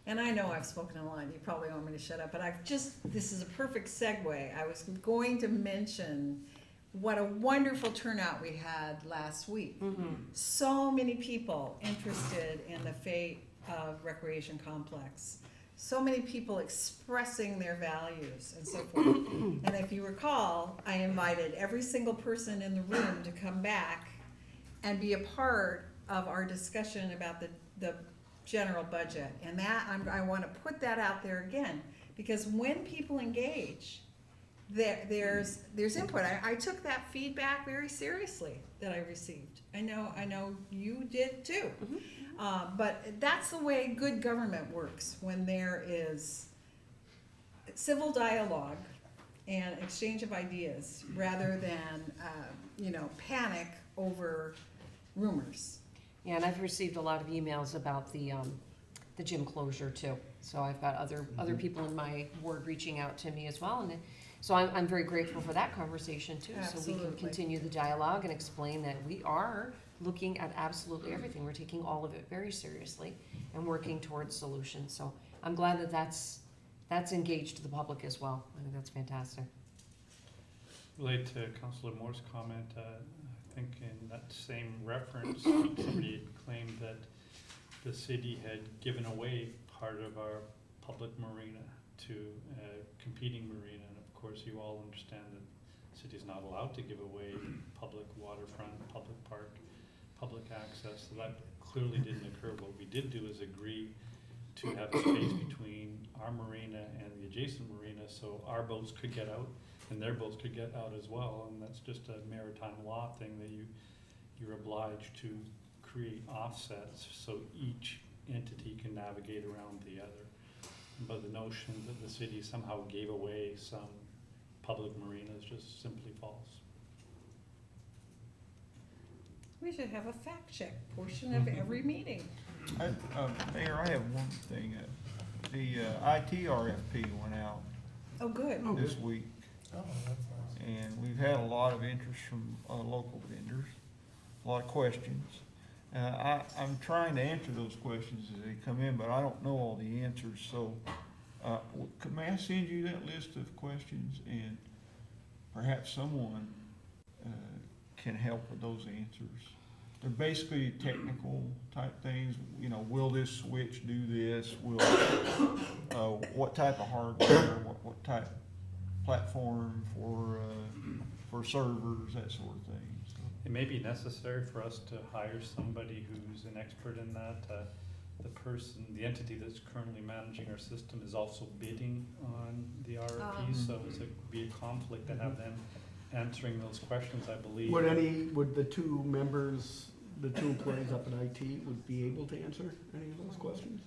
And I know I've spoken a lot, you probably want me to shut up, but this is a perfect segue. I was going to mention what a wonderful turnout we had last week. So many people interested in the fate of Recreation Complex. So many people expressing their values and so forth. And if you recall, I invited every single person in the room to come back and be a part of our discussion about the general budget. And that, I want to put that out there again, because when people engage, there's input. I took that feedback very seriously that I received. I know you did too. But that's the way good government works, when there is civil dialogue and exchange of ideas, rather than panic over rumors. Yeah, and I've received a lot of emails about the gym closure too. So I've got other people in my ward reaching out to me as well, and so I'm very grateful for that conversation too. So we can continue the dialogue and explain that we are looking at absolutely everything. We're taking all of it very seriously and working towards solutions. So I'm glad that that's engaged the public as well. I think that's fantastic. Related to Councillor Moore's comment, I think in that same reference, somebody had claimed that the city had given away part of our public marina to a competing marina. And of course, you all understand that the city is not allowed to give away public waterfront, public park, public access. So that clearly didn't occur. What we did do is agree to have a space between our marina and the adjacent marina, so our boats could get out and their boats could get out as well. And that's just a maritime law thing, that you're obliged to create offsets so each entity can navigate around the other. But the notion that the city somehow gave away some public marinas just simply false. We should have a fact check portion of every meeting. Mayor, I have one thing. The IT RFP went out Oh, good. this week, Oh, that's nice. and we've had a lot of interest from local vendors, a lot of questions. I'm trying to answer those questions as they come in, but I don't know all the answers, so may I send you that list of questions, and perhaps someone can help with those answers? They're basically technical type things, will this switch do this? Will, what type of hardware, what type platform for servers, that sort of thing. So. It may be necessary for us to hire somebody who's an expert in that. The entity that's currently managing our system is also bidding on the RFP, so it's be a conflict to have them answering those questions, I believe. Would the two employees up at IT would be able to answer any of those questions?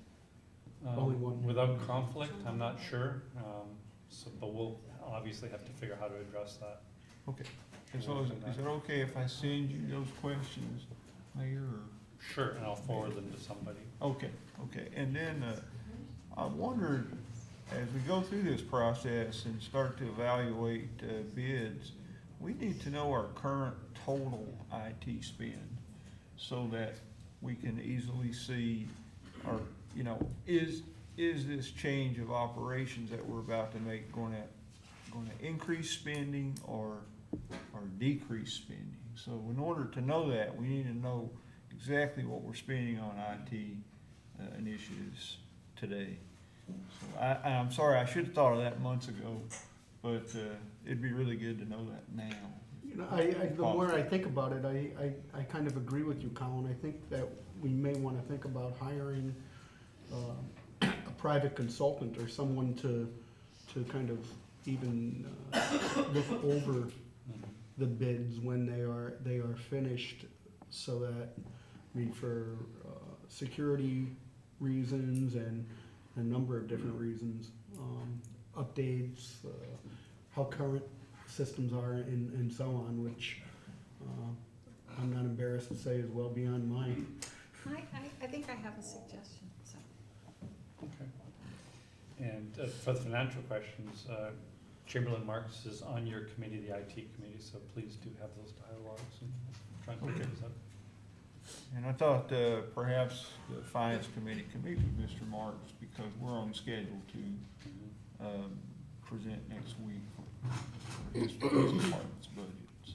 Only one. Without conflict, I'm not sure, but we'll obviously have to figure out how to address that. Okay. And so is it okay if I send you those questions, Mayor? Or? Sure, and I'll forward them to somebody. Okay. And then I wondered, as we go through this process and start to evaluate bids, we need to know our current total IT spend so that we can easily see, is this change of operations that we're about to make going to increase spending or decrease spending? So in order to know that, we need to know exactly what we're spending on IT initiatives today. So I'm sorry, I should have thought of that months ago, but it'd be really good to know that now. The more I think about it, I kind of agree with you, Colin. I think that we may want to think about hiring a private consultant or someone to kind of even look over the bids when they are finished, so that I mean, for security reasons and a number of different reasons. Updates, how current systems are and so on, which I'm not embarrassed to say is well beyond my. I think I have a suggestion, so. Okay. And for the financial questions, Chamberlain Marks is on your committee, the IT committee, so please do have those dialogues and try and figure this out. And I thought perhaps the finance committee could meet with Mr. Marks, because we're on schedule to present next week for his department's budgets.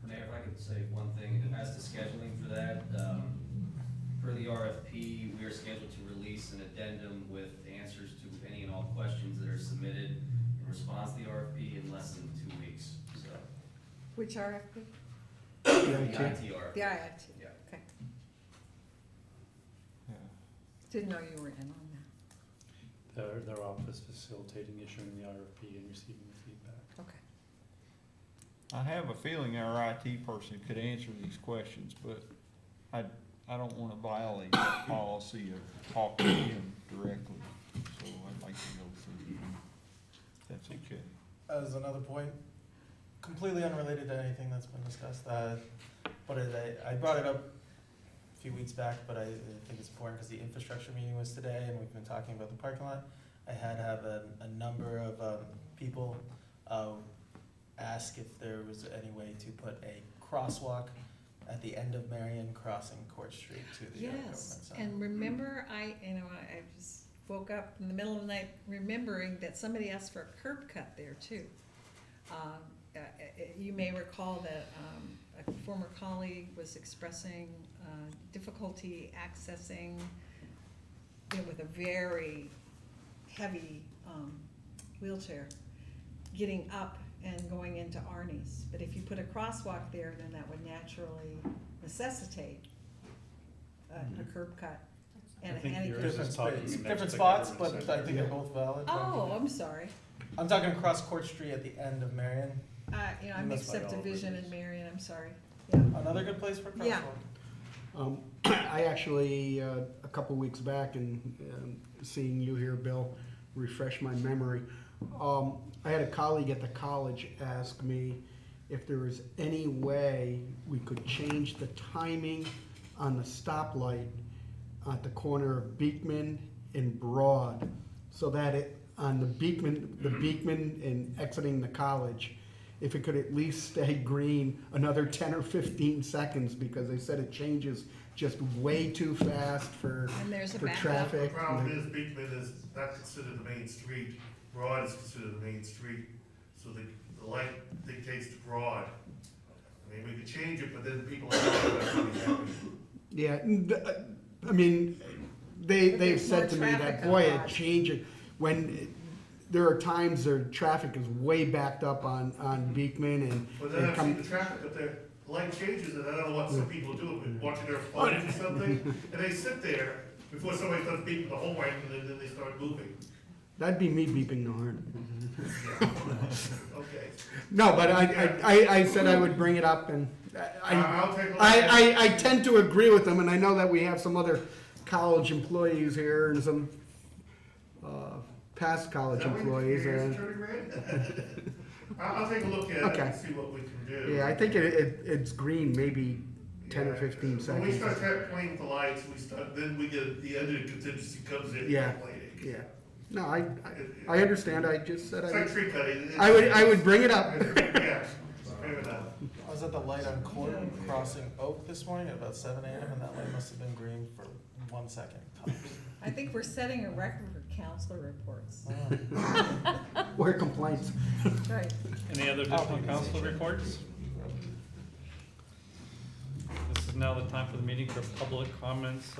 Mayor, if I could say one thing, as to scheduling for that, per the RFP, we are scheduled to release an addendum with answers to any and all questions that are submitted in response to the RFP in less than 2 weeks, so. Which RFP? The IT RFP. The IIT, Yeah. okay. Yeah. Didn't know you were in on that. Their office facilitating issuing the RFP and receiving the feedback. Okay. I have a feeling our IT person could answer these questions, but I don't wanna violate that policy of talking to him directly, so I'd like to go through him. That's okay. As another point, completely unrelated to anything that's been discussed, but I brought it up a few weeks back, but I think it's important because the infrastructure meeting was today, and we've been talking about the parking lot. I had a number of people ask if there was any way to put a crosswalk at the end of Marion crossing Court Street to the government Yes, center. and remember, I just woke up in the middle of the night remembering that somebody asked for a curb cut there too. You may recall that a former colleague was expressing difficulty accessing, with a very heavy wheelchair, getting up and going into Arnie's. But if you put a crosswalk there, then that would naturally necessitate a curb cut and I a think handicap. yours is talking next to Different the spots, government but I center. think they're both valid. Oh, I'm sorry. I'm talking across Court Street at the end of Marion. I And that's mixed why up all of Division it and is. Marion, I'm sorry. Yeah. Another good place for a crosswalk. Yeah. I actually, a couple weeks back, and seeing you here, Bill, refresh my memory. I had a colleague at the college ask me if there was any way we could change the timing on the stoplight at the corner of Beekman and Broad, so that it, on the Beekman and exiting the college, if it could at least stay green another 10 or 15 seconds, because they said it changes just way too fast for And there's a for backup. The traffic. problem is Beekman is not considered the main street, Broad is considered the main street, so the light dictates to Broad. I mean, we could change it, but then people are not gonna be happy. Yeah, I mean, they've there's said more to me that, traffic boy, on it changes, when, there are times their traffic is way backed up on Beekman and. But then and I've seen the traffic up there, the light changes, and I don't know what some people do, but watching their phones or something, and they sit there before somebody starts beeping the whole way, and then they start moving. That'd be me beeping the horn. Okay. No, but I said I would bring it up, and I'll take a look at it. I tend to agree with them, and I know that we have some other college employees here and some past college Is that what employees. your ears turning red? I'll take a look at it Okay. and see what we can do. Yeah, I think it's green, maybe 10 or 15 When we seconds. start playing with the lights, then we get, the end of the contingency comes in. Yeah. complaining. Yeah. No, I understand. I just said It's like tree cutting. I would bring it up. Yeah, fair enough. I was at the light on Court crossing Oak this morning at about 7 a.m. and that light must have been green for 1 second. tops. I think we're setting a record for counselor reports. Or complaints. Right. Any other additional council reports? This is now the time for the meeting for public comments,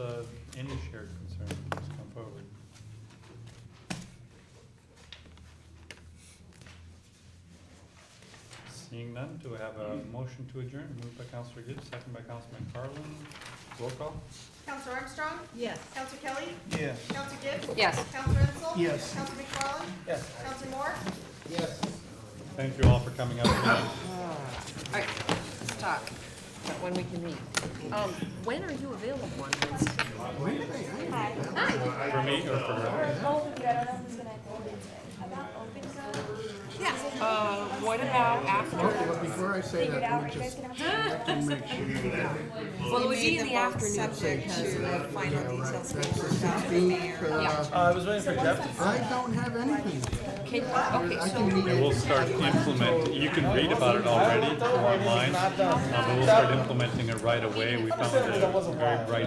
any shared concerns, please come forward. Seeing none, do I have a motion to adjourn? Moved by Councilor Gibbs, second by Councilman Carlin. Roll call? Counselor Armstrong? Yes. Counselor Kelly? Yes. Counselor Gibbs? Yes. Counselor Ensel? Yes. Counselor McFarland? Yes. Counselor Moore? Yes. Thank you all for coming out tonight. All right, let's talk. when we can meet. When are you available on Wednesday? For me or for her? Both of you, I don't know who's gonna about open What about after? But before I say that, let me just check and make sure. Well, it would be in the afternoon. Subject to the final details being That's the worked out with the mayor. 16th, I was waiting for Jeff to. I don't have anything. Okay, I so, can meet And we'll start implementing, you can read about it already online, but we'll start implementing it right away. We found a very bright